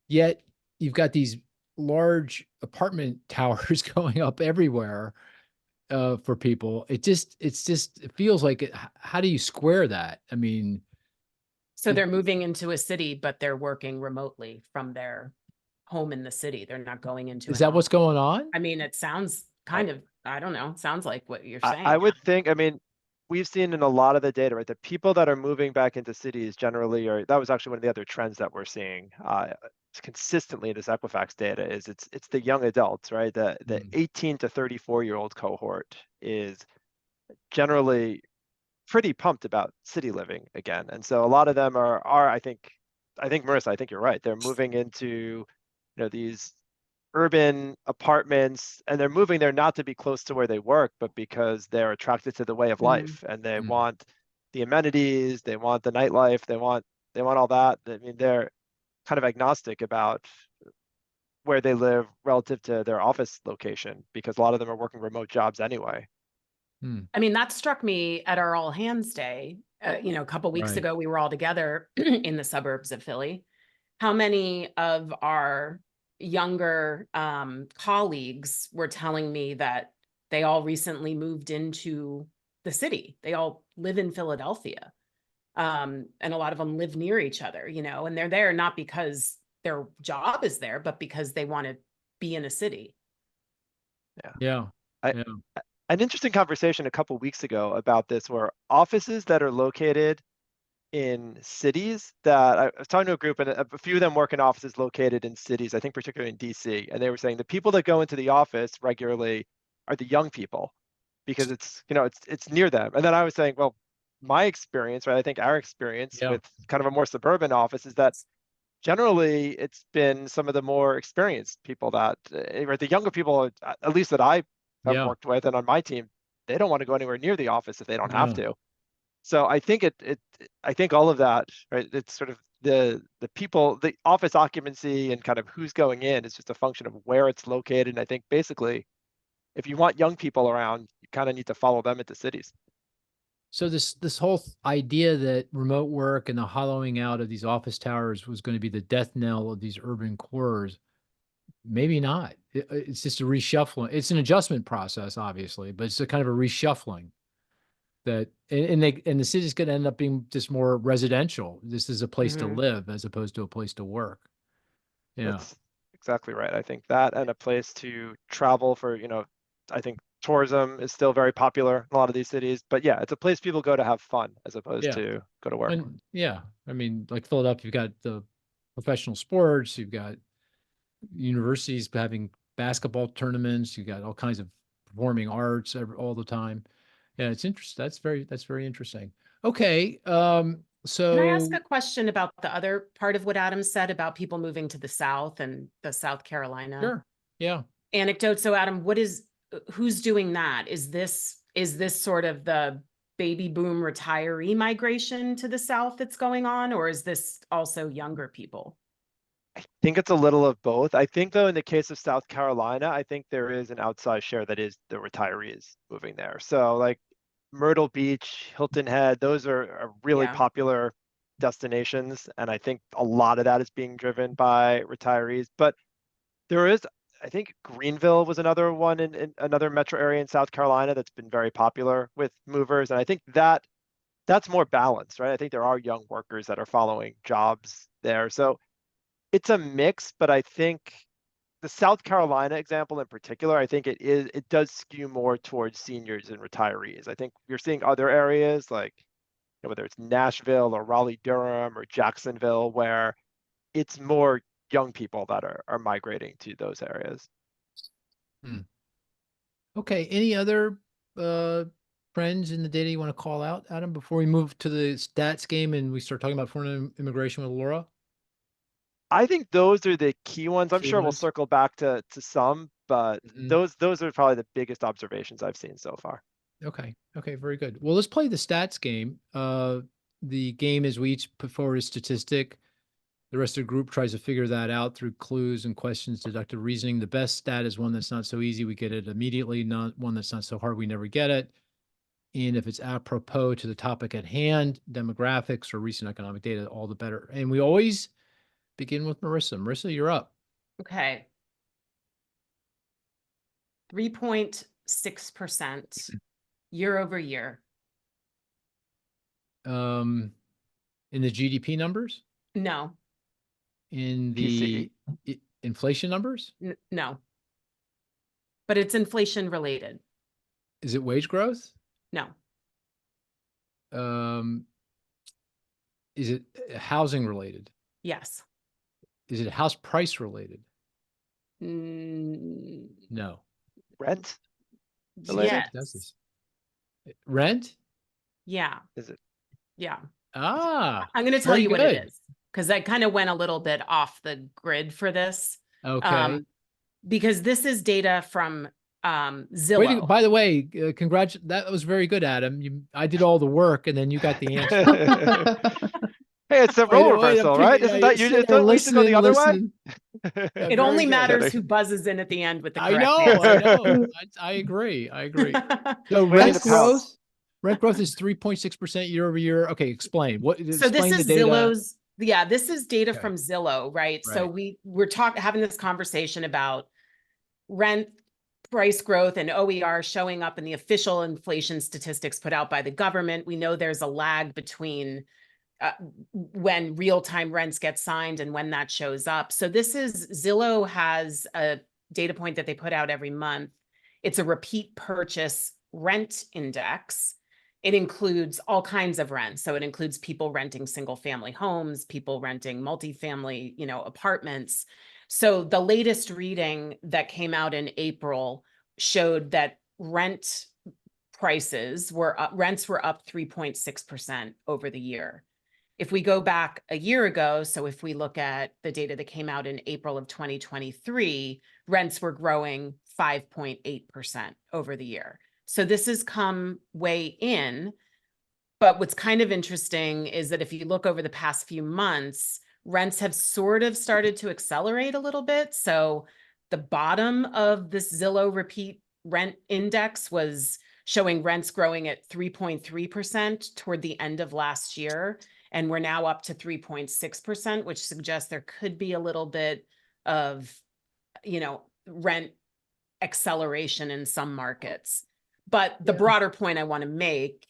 yet you've got these large apartment towers going up everywhere for people. It feels like how do you square that? I mean, So they're moving into a city, but they're working remotely from their home in the city. They're not going into. Is that what's going on? I mean, it sounds kind of, I don't know, sounds like what you're saying. I would think, I mean, we've seen in a lot of the data, right, the people that are moving back into cities generally that was actually one of the other trends that we're seeing consistently in this Equifax data, is it's the young adults, right? The 18 to 34-year-old cohort is generally pretty pumped about city living again. And so a lot of them are I think Marisa, I think you're right. They're moving into, these urban apartments, and they're moving there not to be close to where they work, but because they're attracted to the way of life, and they want the amenities, they want the nightlife, they want all that. I mean, they're kind of agnostic about where they live relative to their office location, because a lot of them are working remote jobs anyway. I mean, that struck me at our all hands day. A couple weeks ago, we were all together in the suburbs of Philly. How many of our younger colleagues were telling me that they all recently moved into the city? They all live in Philadelphia. And a lot of them live near each other, and they're there not because their job is there, but because they want to be in a city. Yeah. An interesting conversation a couple weeks ago about this were offices that are located in cities that I was talking to a group, and a few of them work in offices located in cities, I think particularly in DC. And they were saying the people that go into the office regularly are the young people, because it's, you know, it's near them. And then I was saying, well, my experience, right? I think our experience Yeah. with kind of a more suburban office is that generally it's been some of the more experienced people that, right, the younger people, at least that I have Yeah. worked with and on my team, they don't want to go anywhere near the office if they don't have No. to. So I think I think all of that, right? It's sort of the people, the office occupancy and kind of who's going in is just a function of where it's located. And I think basically, if you want young people around, you kind of need to follow them into cities. So this whole idea that remote work and the hollowing out of these office towers was going to be the death knell of these urban cores, maybe not. It's just a reshuffling. It's an adjustment process, obviously, but it's a kind of a reshuffling that, and the city's going to end up being just more residential. This is a place to live as opposed to a place to work. Yeah. That's exactly right. I think that and a place to travel for, you know, I think tourism is still very popular in a lot of these cities, but yeah, it's a place people go to have fun as opposed Yeah. to go to work. And yeah, I mean, like Philadelphia, you've got the professional sports, you've got universities having basketball tournaments, you've got all kinds of performing arts all the time. Yeah, it's interesting. That's very interesting. Okay. So Can I ask a question about the other part of what Adam said about people moving to the South and the South Carolina sure. Yeah. anecdote? So Adam, who's doing that? Is this sort of the baby boom retiree migration to the South that's going on, or is this also younger people? I think it's a little of both. I think though, in the case of South Carolina, I think there is an outsized share that is the retirees moving there. So like Myrtle Beach, Hilton Head, those are really Yeah. popular destinations. And I think a lot of that is being driven by retirees. But there is, I think Greenville was another one in another metro area in South Carolina that's been very popular with movers. And I think that's more balanced, right? I think there are young workers that are following jobs there. So it's a mix, but I think the South Carolina example in particular, I think it does skew more towards seniors and retirees. I think you're seeing other areas like, you know, whether it's Nashville or Raleigh-Durham or Jacksonville, where it's more young people that are migrating to those areas. Okay. Any other trends in the data you want to call out, Adam, before we move to the stats game and we start talking about foreign immigration with Laura? I think those are the key ones. I'm Key sure we'll ones. circle back to some, but those are probably the biggest observations I've seen so far. Okay. Okay. Very good. Well, let's play the stats game. The game is we each put forward a statistic. The rest of the group tries to figure that out through clues and questions, deductive reasoning. The best stat is one that's not so easy, we get it immediately. Not one that's not so hard, we never get it. And if it's apropos to the topic at hand, demographics or recent economic data, all the better. And we always begin with Marisa. Marisa, you're up. Okay. 3.6% year over year. In the GDP numbers? No, In the inflation numbers? no. But it's inflation related. Is it wage growth? No, Is it housing related? yes. Is it house price related? Mm, No. Rent related? yes. Rent? Yeah. Is it? Yeah. Ah, I'm going to tell very you what good. it is, because I kind of went a little bit off the grid for this. Okay. Because this is data from Zillow. By the way, that was very good, Adam. I did all the work and then you got the answer. Hey, it's a role reversal, right? Isn't that usually it's always to go the other way? It only matters who buzzes in at the end with the correct I answer. know. I agree. So waiting rent to pounce. growth is 3.6% year over year. Okay, explain. So this is Zillow's, this is data Okay. from Zillow, right? So Right. we're having this conversation about rent price growth and OER showing up in the official inflation statistics put out by the government. We know there's a lag between when real-time rents get signed and when that shows up. So Zillow has a data point that they put out every month. It's a repeat purchase rent index. It includes all kinds of rents. So it includes people renting single family homes, people renting multifamily, apartments. So the latest reading that came out in April showed that rent prices were up, rents were up 3.6% over the year. If we go back a year ago, so if we look at the data that came out in April of 2023, rents were growing 5.8% over the year. So this has come way in. But what's kind of interesting is that if you look over the past few months, rents have sort of started to accelerate a little bit. So the bottom of this Zillow repeat rent index was showing rents growing at 3.3% toward the end of last year. And we're now up to 3.6%, which suggests there could be a little bit of, rent acceleration in some markets. But the broader point I want to make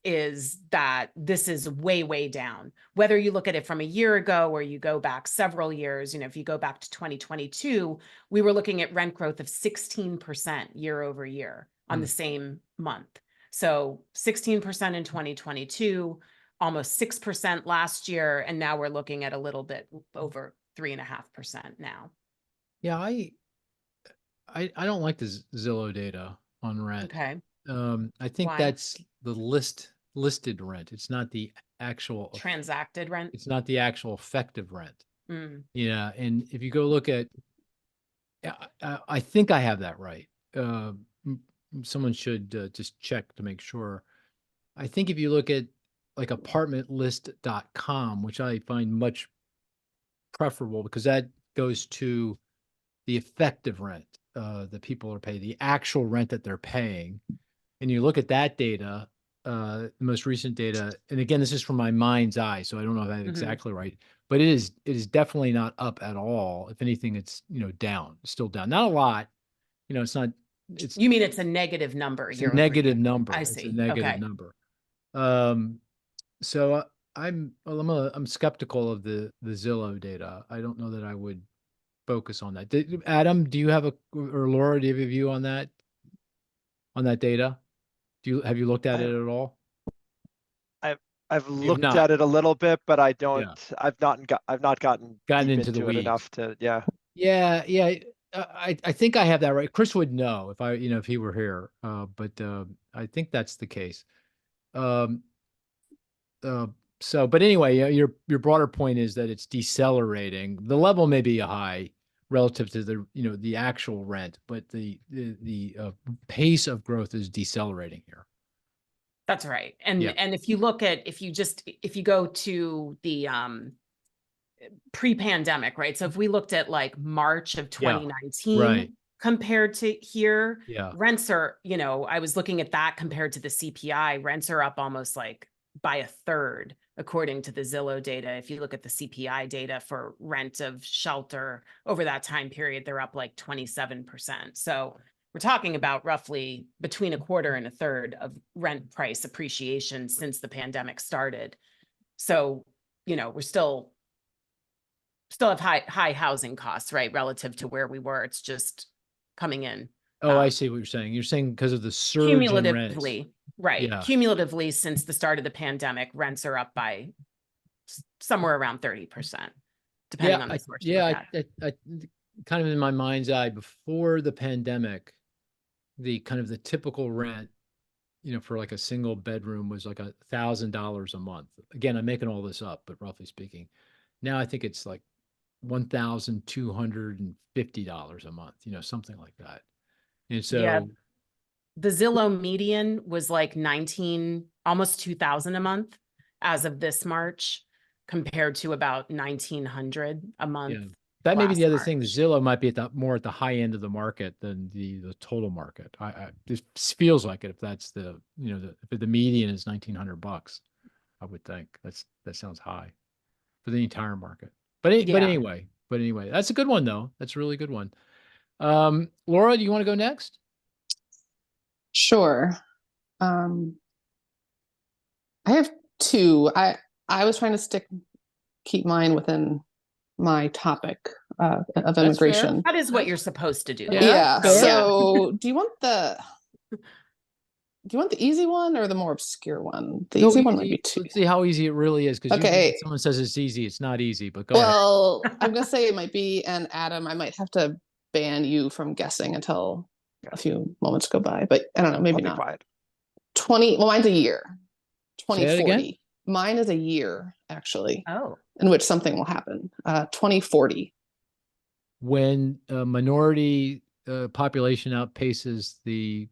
is that this is way, way down. Whether you look at it from a year ago or you go back several years, if you go back to 2022, we were looking at rent growth of 16% year over year on the same month. So 16% in 2022, almost 6% last year, and now we're looking at a little bit over 3.5% now. Yeah, I don't like the Zillow data on rent. Okay. I think Why? that's the listed rent. It's not the actual Transacted rent. It's not the actual effective rent. Mm. Yeah, and if you go look at, I think I have that right. Someone should just check to make sure. I think if you look at like apartmentlist.com, which I find much preferable because that goes to the effective rent that people are paying, the actual rent that they're paying. And you look at that data, the most recent data, and again, this is from my mind's eye, so I don't know if I have exactly right, but it is definitely not up at all. If anything, it's down, still down, not a lot. It's not. You mean it's a negative number? It's a negative number. I It's see. a negative number. So I'm skeptical of the Zillow data. I don't know that I would focus on that. Adam, do you have or Laura, do you have a view on that? On that data? Have you looked at it at all? I've looked at it a little bit, but I don't. Yeah. I've not gotten deep into the weeds enough to. Yeah. Yeah. I think I have that right. Cris would know if if he were here. But I think that's the case. But anyway, your broader point is that it's decelerating. The level may be high relative to the actual rent, but the pace of growth is decelerating here. That's right. And if you look at, if you go to the pre-pandemic, right? So if we looked at like March of 2019 compared to here, rents are, I was looking at that compared to the CPI, rents are up almost like by a third, according to the Zillow data. If you look at the CPI data for rent of shelter over that time period, they're up like 27%. So we're talking about roughly between a quarter and a third of rent price appreciation since the pandemic started. So, we're still have high housing costs, right? Relative to where we were. It's just coming in. Oh, I see what you're saying. You're saying because of the surge cumulatively, in rents. Right. Yeah. Cumulatively, since the start of the pandemic, rents are up by somewhere around 30%, depending on the source. I kind of in my mind's eye, before the pandemic, the kind of the typical rent, for like a single bedroom was like $1,000 a month. Again, I'm making all this up, but roughly speaking, now I think it's like $1,250 a month, something like that. And so the Zillow median was like almost 2,000 a month as of this March, compared to about 1,900 a month. Yeah. That may be the other thing. Zillow might be more at the high end of the market than the total market. It feels like it. If that's if the median is $1,900, I would think that sounds high for the entire market. But anyway, that's a good one though. That's a really good one. Laura, do you want to go next? Sure. I have two. I was trying to keep mine within my topic of immigration. That is what you're supposed to do. Yeah. So do you want the easy one or the more obscure one? The easy one might be too. Let's see how easy it really is. Because someone says it's easy, it's not easy. But go ahead. Well, I'm gonna say it might be, and Adam, I might have to ban you from guessing until a few moments go by. But I don't know, maybe not. Quiet. well, mine's a year. Say that again? 2040. Mine is a year, actually, Oh, in which something will happen. 2040. When a minority population outpaces the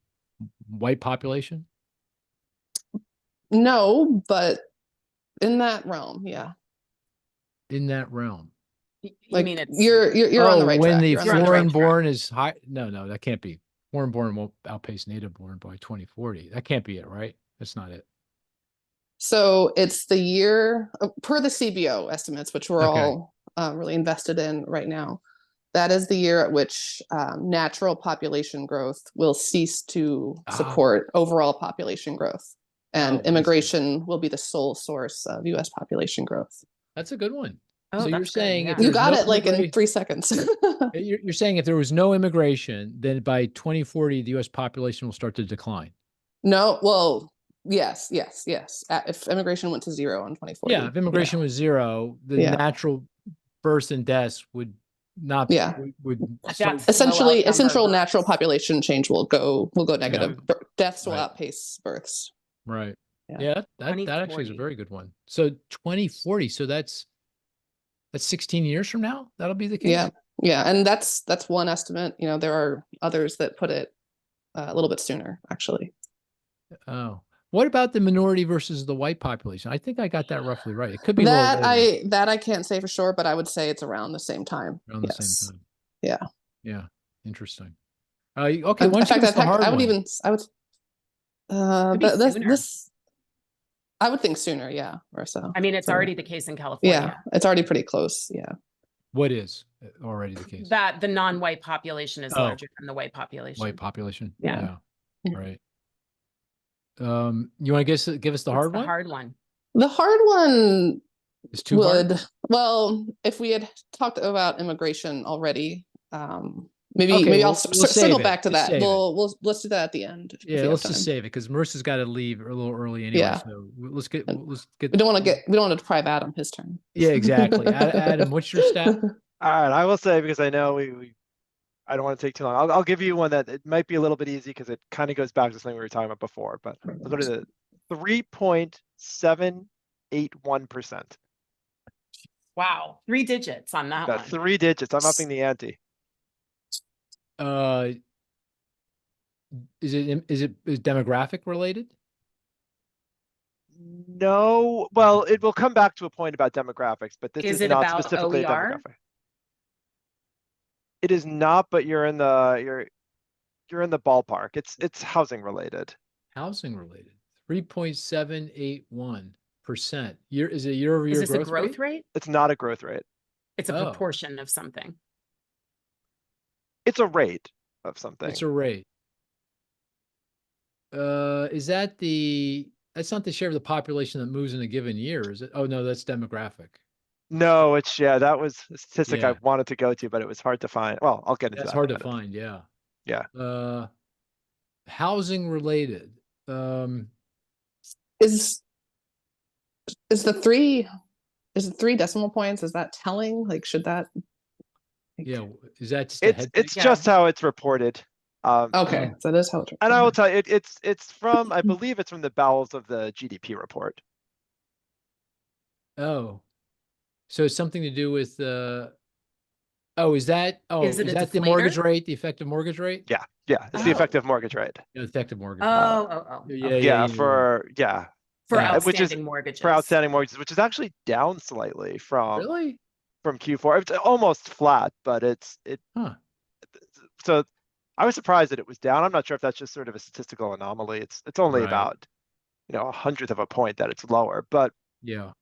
white population? No, but in that realm, yeah. In that realm. you Like mean it's you're on the right when track. the You're on the right track. foreign born is high. No, that can't be. Foreign born won't outpace native born by 2040. That can't be it, right? That's not it. So it's the year per the CBO estimates, which we're Okay. all really invested in right now. That is the year at which natural population growth will cease to support overall population growth, and Oh, I see. immigration will be the sole source of U.S. population growth. That's a good one. Oh, So you're that's good, saying if yeah. You there's got no it like in immigra- 3 seconds. you're saying if there was no immigration, then by 2040 the U.S. population will start to decline. No, well, yes. If immigration went to 0 in 2040. Yeah, if immigration was 0, the Yeah. natural births and deaths would not. Yeah. Would That's so- Essentially, outnumber essential births. natural population change will go negative. Deaths will Right. outpace births. right. Yeah. Yeah, that actually is a 2040. very good one. So 2040. So that's 16 years from now. That'll be the case. Yeah, and that's one estimate. You know, there are others that put it a little bit sooner, actually. Oh, what about the minority versus the white population? I think I got that roughly right. It could be a little later, That I can't say for sure, but I would say it's around the same time. around the same time. Yeah. Yeah. Interesting. Okay. Why don't In you fact, give us the hard I would one? Could be sooner. I would think sooner. Yeah. Or so. I mean, it's So, already the case in California. Yeah, it's already pretty close. Yeah. What is already the case? That the non-white population is Oh. larger than the white population. White population. Yeah. Right. You want to give us the What's hard the one? hard one. The hard one It's too hard. well, if we had talked about immigration already, maybe Okay, maybe we'll I'll save circle it. back to Just that. save it. Let's do that at the end. if Yeah, we have let's just time. save it because Marissa's got to leave a little early anyway. Yeah. So let's get. We don't want to deprive Adam his turn. Yeah, exactly. Adam, what's your stat? All right, I will say, because I know I don't want to take too long. I'll give you one that it might be a little bit easy because it kind of goes back to something we were talking about before, but I'll go to the 3.781%. Wow. 3 digits on that Got one. 3 digits. I'm upping the ante. Is it demographic related? No, well, it will come back to a point about demographics, but this Is is it not about specifically a OER? demographic. It is not, but you're in the ballpark. It's housing related. Housing related. 3.781%. Is it year-over-year Is this a growth growth rate? rate? It's not a growth rate. It's a Oh. proportion of something. It's a rate of something. It's a rate. Is that that's not the share of the population that moves in a given year, is it? Oh, no, that's demographic. No, that was a statistic I Yeah. wanted to go to, but it was hard to find. Well, I'll get into That's that in hard a to minute. find, yeah. Yeah. Housing related. Is the 3 decimal points? Is that telling? Like, should that? Yeah, is that just a head It's fake? just how it's reported. Okay, so that is how. And I will tell you, it's from, I believe it's from the bowels of the GDP report. Oh, so it's something to do with is that Is it a the mortgage deflator? rate, the effective mortgage rate? Yeah, it's the Oh. effective mortgage rate. The effective mortgage rate. Oh. Yeah, For Yeah, which is outstanding mortgages. for outstanding mortgages, which is actually down slightly from really? Q4. It's almost flat, but Huh. so I was surprised that it was down. I'm not sure if that's just sort of a statistical anomaly. It's only Right. about, 1/100th of a point that it's lower. But Yeah.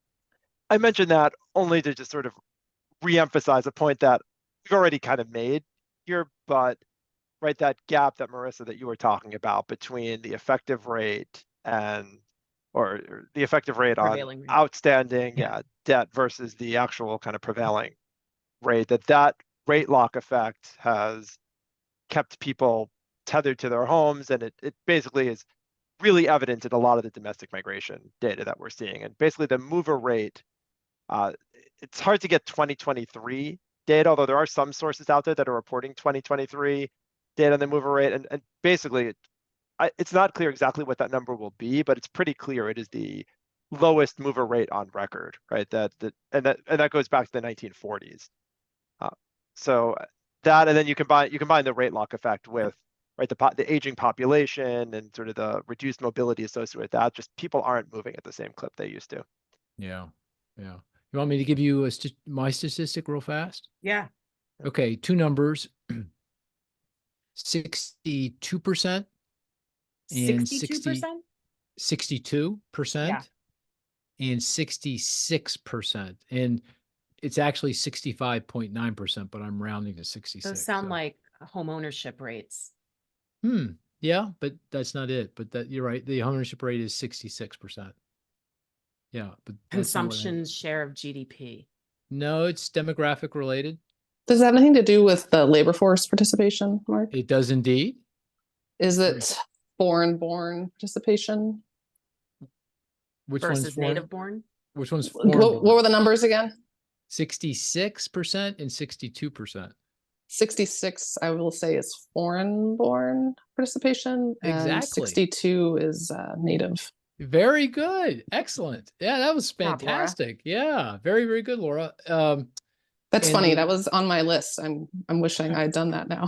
I mentioned that only to just sort of reemphasize a point that we've already kind of made here, but right, that gap that Marisa, that you were talking about between the effective rate or the effective rate on Prevailing rate. outstanding debt versus the actual kind of prevailing rate, that rate lock effect has kept people tethered to their homes, and it basically is really evident in a lot of the domestic migration data that we're seeing. And basically the mover rate, it's hard to get 2023 data, although there are some sources out there that are reporting 2023 data on the mover rate. And basically, it's not clear exactly what that number will be, but it's pretty clear it is the lowest mover rate on record, right? And that goes back to the 1940s. So that, and then you combine the rate lock effect with, right, the aging population and sort of the reduced mobility associated with that. Just people aren't moving at the same clip they used to. Yeah. Yeah. You want me to give you my statistic real fast? Yeah. Okay. Two numbers, 62% and 62%? 62% and 66%. And it's actually 65.9%, but I'm rounding to 66. Those sound like home ownership rates. Yeah, but that's not it. But you're right. The home ownership rate is 66%. Yeah, but Consumption's share of GDP. No, it's demographic related. Does that have anything to do with the labor force participation, Mark? It does indeed. Is it foreign-born participation? Which versus one's foreign? native born? Which one's What foreign? were the numbers again? 66% and 62%. 66, I will say, is foreign-born participation, and Exactly. 62 is native. Very good. Excellent. Yeah, that was Job, Laura. fantastic. Yeah, very, very good, Laura. That's and funny. the- That was on my list. I'm wishing I had done that now.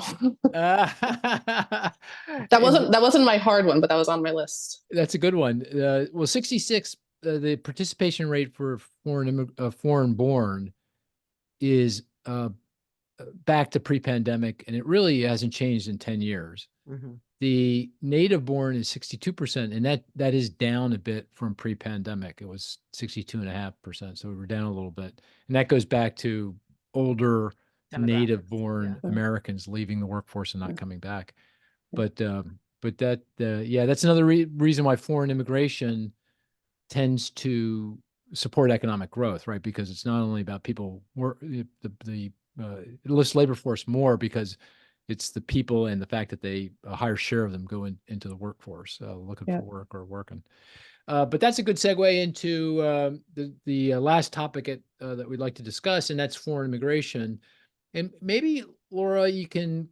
That wasn't my hard one, but that was on my list. That's a good one. Well, 66, the participation rate for foreign born is back to pre-pandemic, and it really hasn't changed in 10 years. The native born is 62%, and that is down a bit from pre-pandemic. It was 62.5%, so we were down a little bit. And that goes back to older native born Americans leaving the workforce and not coming back. But that's another reason why foreign immigration tends to support economic growth, right? Because it's not only about people it lifts labor force more because it's the people and the fact that a higher share of them go into the workforce, looking for work or working. But that's a good segue into the last topic that we'd like to discuss, and that's foreign immigration. And maybe, Laura, you can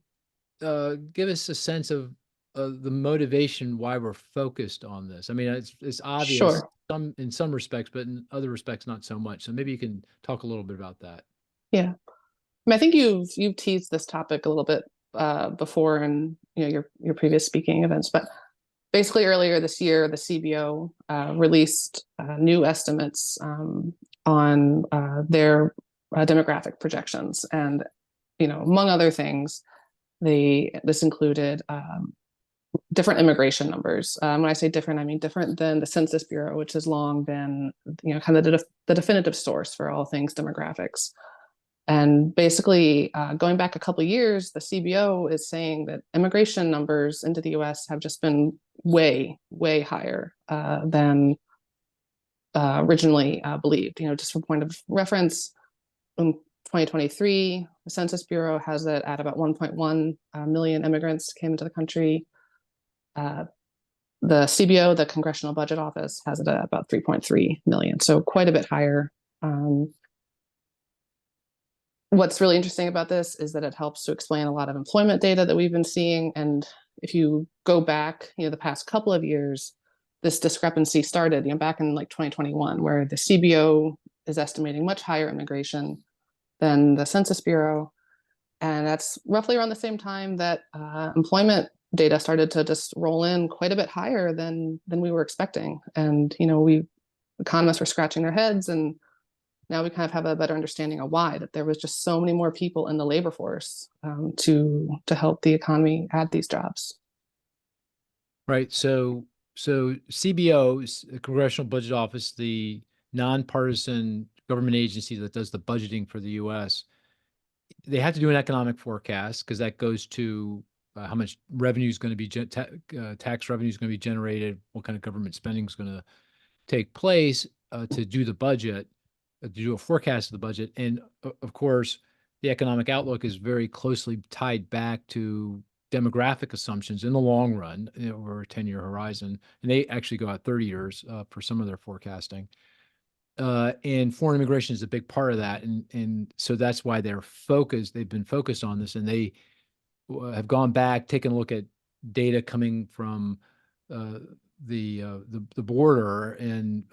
give us a sense of the motivation why we're focused on this. I mean, it's obvious Sure. in some respects, but in other respects, not so much. So maybe you can talk a little bit about that. Yeah. I mean, I think you've teased this topic a little bit before in your previous speaking events, but basically earlier this year, the CBO released new estimates on their demographic projections, and among other things, this included different immigration numbers. When I say different, I mean different than the Census Bureau, which has long been kind of the definitive source for all things demographics. And basically, going back a couple of years, the CBO is saying that immigration numbers into the U.S. have just been way, way higher than originally believed. Just for point of reference, in 2023, the Census Bureau has it at about 1.1 million immigrants came into the country. The CBO, the Congressional Budget Office, has it at about 3.3 million, so quite a bit higher. What's really interesting about this is that it helps to explain a lot of employment data that we've been seeing. And if you go back, the past couple of years, this discrepancy started, back in like 2021, where the CBO is estimating much higher immigration than the Census Bureau. And that's roughly around the same time that employment data started to just roll in quite a bit higher than we were expecting. And, economists were scratching their heads, and now we kind of have a better understanding of why, that there was just so many more people in the labor force to help the economy add these jobs. Right. So CBO, the Congressional Budget Office, the nonpartisan government agency that does the budgeting for the U.S., they have to do an economic forecast because that goes to how much revenue is going to be tax revenue is going to be generated, what kind of government spending is going to take place to do the budget, to do a forecast of the budget. And of course, the economic outlook is very closely tied back to demographic assumptions in the long run, over a 10-year horizon. And they actually go out 30 years for some of their forecasting. And foreign immigration is a big part of that. And so that's why they've been focused on this, and they have gone back, taken a look at data coming from the border and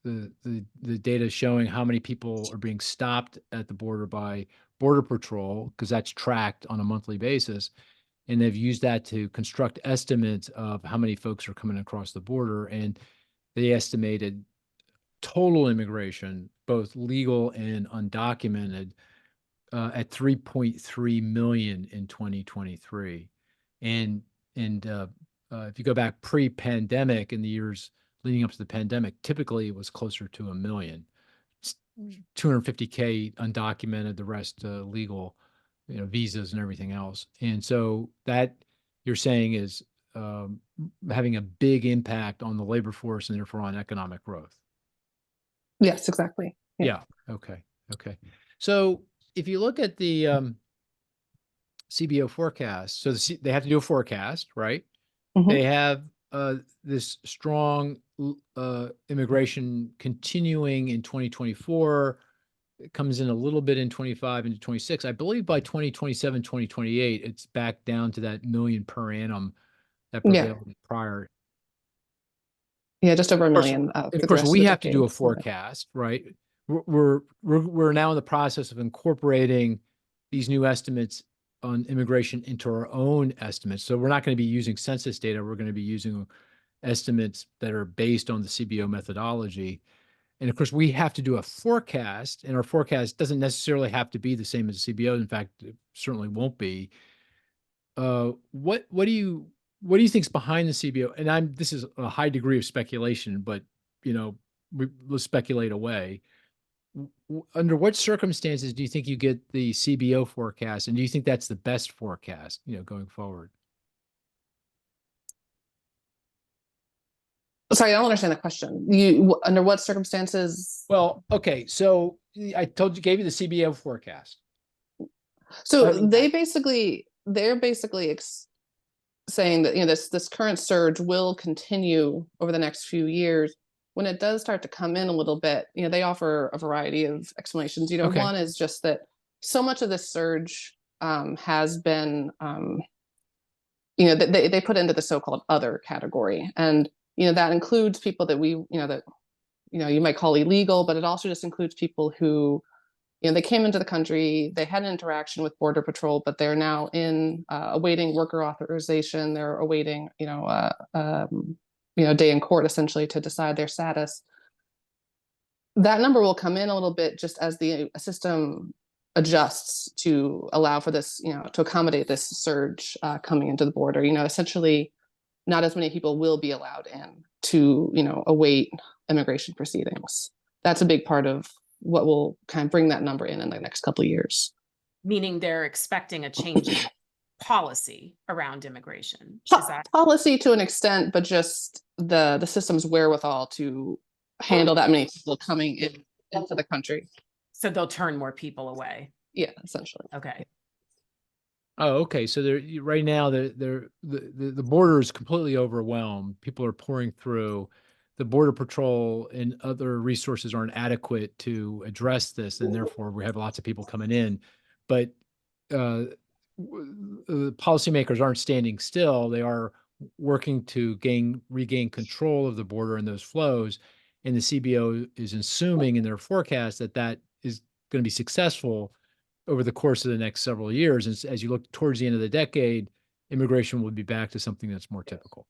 the data showing how many people are being stopped at the border by Border Patrol, because that's tracked on a monthly basis. And they've used that to construct estimates of how many folks are coming across the border. And they estimated total immigration, both legal and undocumented, at 3.3 million in 2023. And if you go back pre-pandemic, in the years leading up to the pandemic, typically it was closer to 1 million. 250K undocumented, the rest legal, visas and everything else. And so that you're saying is having a big impact on the labor force and therefore on economic growth. Yes, exactly. Yeah. Okay. So if you look at the CBO forecast, so they have to do a forecast, right? Mhm. They have this strong immigration continuing in 2024. It comes in a little bit in 25 into 26. I believe by 2027, 2028, it's back down to that million per annum that prevailed prior. Yeah, just over 1 million. And of course, we have to do a forecast, right? We're now in the process of incorporating these new estimates on immigration into our own estimates. So we're not going to be using census data. We're going to be using estimates that are based on the CBO methodology. And of course, we have to do a forecast, and our forecast doesn't necessarily have to be the same as the CBO. In fact, it certainly won't be. What do you think is behind the CBO? And this is a high degree of speculation, but let's speculate away. Under what circumstances do you think you get the CBO forecast, and do you think that's the best forecast, going forward? Sorry, I don't understand the question. Under what circumstances? Well, okay, so I gave you the CBO forecast. So they're basically saying that this current surge will continue over the next few years. When it does start to come in a little bit, they offer a variety of explanations. One is just that so much of this surge has been, that they put into the so-called other category, and that includes people that you might call illegal, but it also just includes people who, they came into the country, they had an interaction with Border Patrol, but they're now awaiting worker authorization. They're awaiting, day in court essentially to decide their status. That number will come in a little bit just as the system adjusts to allow for this, to accommodate this surge coming into the border. Essentially, not as many people will be allowed in to, await immigration proceedings. That's a big part of what will kind of bring that number in the next couple of years. Meaning they're expecting a change in policy around immigration. Is that policy to an extent, but just the system's wherewithal to handle that many people coming into the country. So they'll turn more people away. Yeah, essentially. Okay. Oh, okay. So right now the border is completely overwhelmed. People are pouring through. The Border Patrol and other resources aren't adequate to address this, and therefore we have lots of people coming in. But policymakers aren't standing still. They are working to regain control of the border and those flows. And the CBO is assuming in their forecast that is going to be successful over the course of the next several years. And as you look towards the end of the decade, immigration will be back to something that's more typical.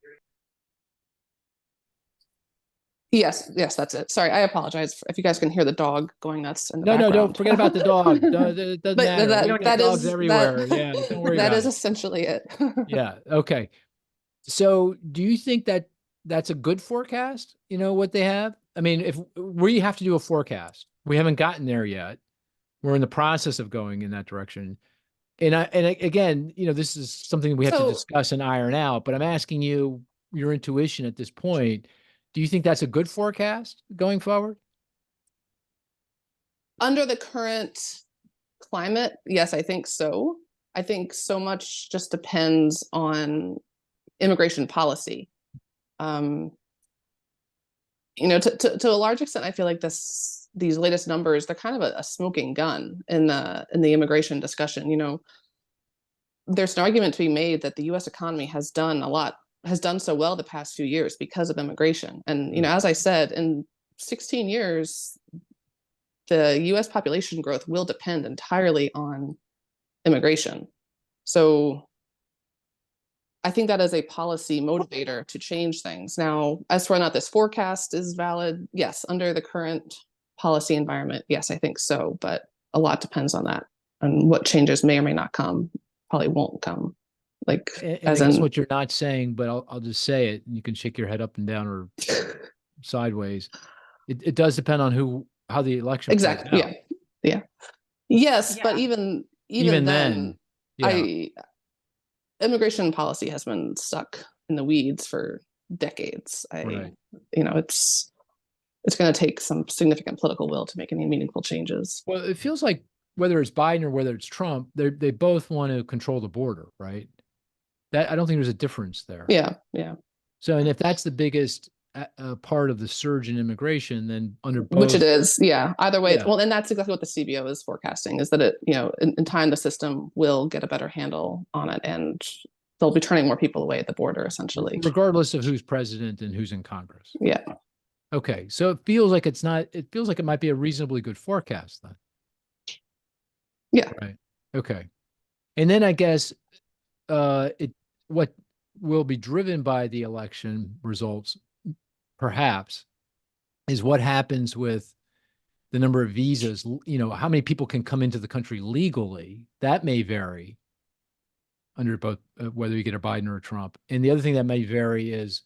Yes, that's it. Sorry, I apologize if you guys can hear the dog going nuts in the background. No, don't forget about the dog. It doesn't matter. That dogs everywhere. Yeah, don't worry about it. That is essentially it. Yeah. Okay. So, do you think that's a good forecast? What they have. I mean, if we have to do a forecast, we haven't gotten there yet. We're in the process of going in that direction. And again, this is something we have to discuss and iron out. But I'm asking you your intuition at this point. Do you think that's a good forecast going forward? Under the current climate, yes, I think so. I think so much just depends on immigration policy. To a large extent, I feel like these latest numbers, they're kind of a smoking gun in the immigration discussion. There's an argument to be made that the U.S. economy has done a lot has done so well the past few years because of immigration. And, as I said, in 16 years, the US population growth will depend entirely on immigration. So I think that is a policy motivator to change things. Now, as for whether or not this forecast is valid, yes, under the current policy environment, yes, I think so. But a lot depends on that, and what changes may or may not come, probably won't come. Like, And as I guess in what you're not saying, but I'll just say it, and you can shake your head up and down or sideways. It does depend on how the election plays exactly, out. yeah. Yes, but Yeah. even then, yeah. Immigration policy has been stuck in the weeds for decades. Right. It's going to take some significant political will to make any meaningful changes. Well, it feels like whether it's Biden or whether it's Trump, they both want to control the border, right? That I don't think there's a difference there. Yeah. So, and if that's the biggest part of the surge in immigration, then under both, which it is, yeah. Either way, Yeah. well, and that's exactly what the CBO is forecasting: is that it, in time, the system will get a better handle on it, and they'll be turning more people away at the border, essentially. regardless of who's president and who's in Congress. Yeah. Okay, so it feels like it's not. It feels like it might be a reasonably good forecast then. Yeah. Right. Okay. And then I guess what will be driven by the election results, perhaps, is what happens with the number of visas. How many people can come into the country legally. That may vary under both whether you get a Biden or a Trump. And the other thing that may vary is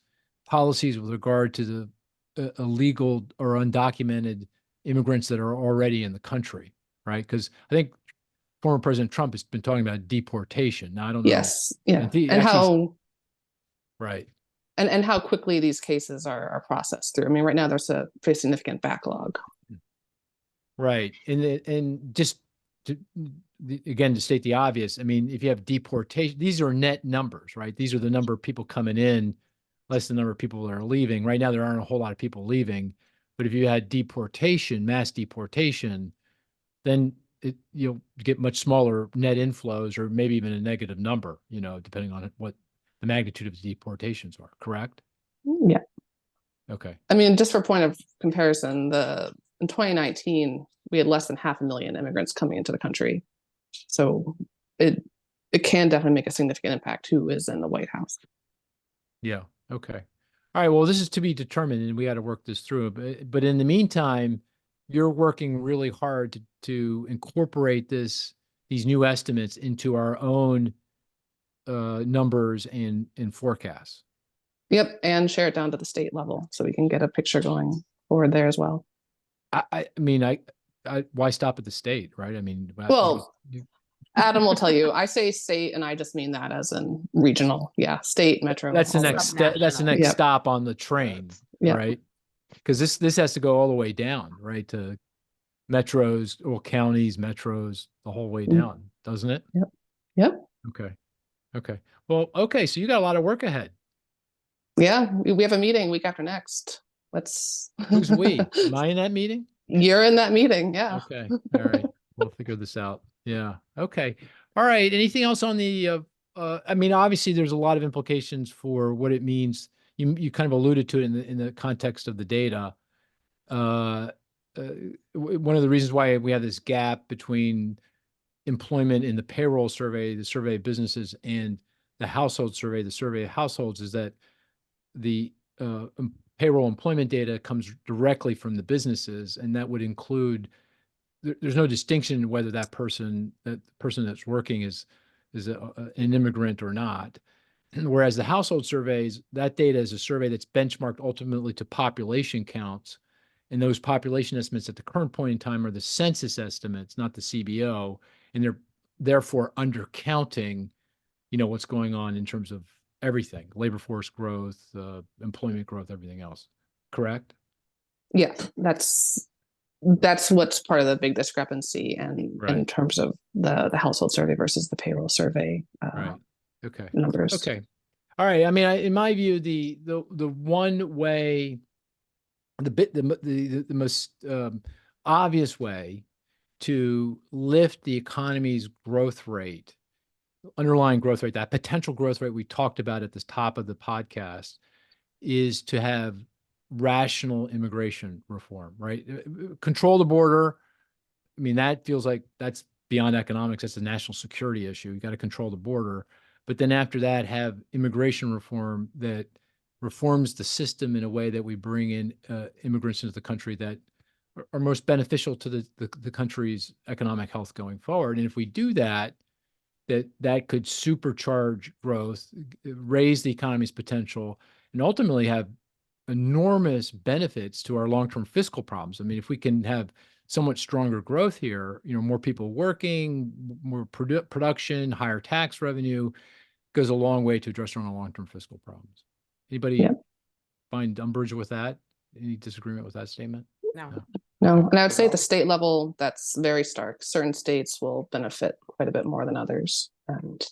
policies with regard to the illegal or undocumented immigrants that are already in the country, right? Because I think former President Trump has been talking about deportation. Now, I don't know. Yes. Yeah. And how right. And how quickly these cases are processed through. I mean, right now there's a pretty significant backlog. Right. And just again, to state the obvious, I mean, if you have deportation, these are net numbers, right? These are the number of people coming in, less the number of people that are leaving. Right now, there aren't a whole lot of people leaving. But if you had deportation, mass deportation, then you'll get much smaller net inflows, or maybe even a negative number, depending on what the magnitude of the deportations are, correct? Yeah. Okay. I mean, just for point of comparison, in 2019, we had less than 500,000 immigrants coming into the country. So it can definitely make a significant impact who is in the White House. Yeah. Okay. All right. Well, this is to be determined, and we got to work this through. But in the meantime, you're working really hard to incorporate these new estimates into our own numbers and forecasts. Yep, and share it down to the state level so we can get a picture going forward there as well. I mean, why stop at the state, right? I mean, well, Adam will tell you. I say state, and I just mean that as in regional. Yeah, state, metro. That's the next step. That's the next stop on the train, right? Because this has to go all the way down, right, to metros or counties, metros, the whole way down, doesn't it? Yep. Okay. Well, okay. So you got a lot of work ahead. Yeah, we have a meeting week after next. Who's we? Am I in that meeting? You're in that meeting. Yeah. Okay. All right. We'll figure this out. Yeah. Okay. All right. Anything else on the, I mean, obviously there's a lot of implications for what it means. You kind of alluded to it in the context of the data. One of the reasons why we have this gap between employment in the payroll survey, the survey of businesses, and the household survey, the survey of households, is that the payroll employment data comes directly from the businesses, and that would include, there's no distinction whether that person that's working is an immigrant or not. Whereas the household surveys, that data is a survey that's benchmarked ultimately to population counts. And those population estimates at the current point in time are the census estimates, not the CBO. And they're therefore undercounting, what's going on in terms of everything: labor force growth, employment growth, everything else. Correct? Yeah, that's what's part of the big discrepancy, and in terms of the household survey versus the payroll survey. Right. Okay. Numbers. Okay. All right. I mean, in my view, the one way, the most obvious way to lift the economy's growth rate underlying growth rate, that potential growth rate we talked about at the top of the podcast, is to have rational immigration reform, right? Control the border. I mean, that feels like that's beyond economics. That's a national security issue. You got to control the border. But then after that, have immigration reform that reforms the system in a way that we bring in immigrants into the country that are most beneficial to the country's economic health going forward. And if we do that, that could supercharge growth, raise the economy's potential, and ultimately have enormous benefits to our long-term fiscal problems. I mean, if we can have somewhat stronger growth here, more people working, more production, higher tax revenue, goes a long way to addressing our long-term fiscal problems. Anybody find umbrage with that? Any disagreement with that statement? No. And I would say at the state level, that's very stark. Certain states will benefit quite a bit more than others. And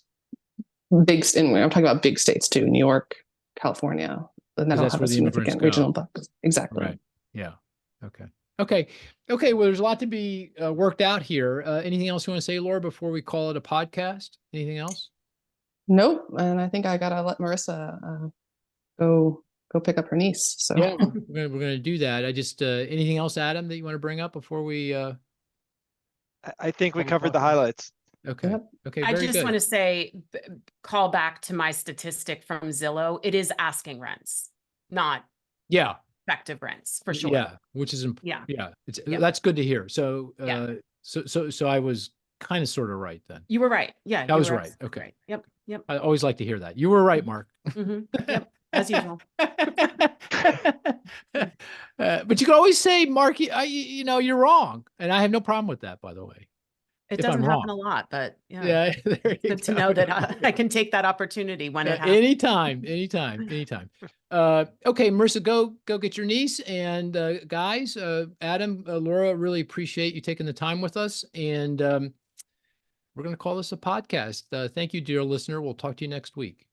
I'm talking about big states too, New York, California. And that'll have a significant regional bucket. Exactly. Right. Yeah. Okay. Well, there's a lot to be worked out here. Anything else you want to say, Laura, before we call it a podcast? Anything else? Nope. And I think I gotta let Marisa go pick up her niece. So yeah, we're gonna do that. I just anything else, Adam, that you want to bring up before we? I think we covered the highlights. Okay. Yep. Okay. I Very just good. want to say, call back to my statistic from Zillow. It is asking rents, not effective rents, for sure. Yeah, which is important. Yeah. That's good to hear. So, Yeah. so I was kind of sort of right then. You were right. Yeah. I was right. Okay. Right. Yep. I always like to hear that. You were right, Mark. Yep. As usual. But you can always say, Mark, you're wrong. And I have no problem with that, by the way. It if I'm doesn't happen wrong. a lot, but Yeah, there you good to go. know that I can take that opportunity when it happens. Anytime. Okay, Marisa, go get your niece. And guys, Adam, Laura, really appreciate you taking the time with us. And we're going to call this a podcast. Thank you, dear listener. We'll talk to you next week.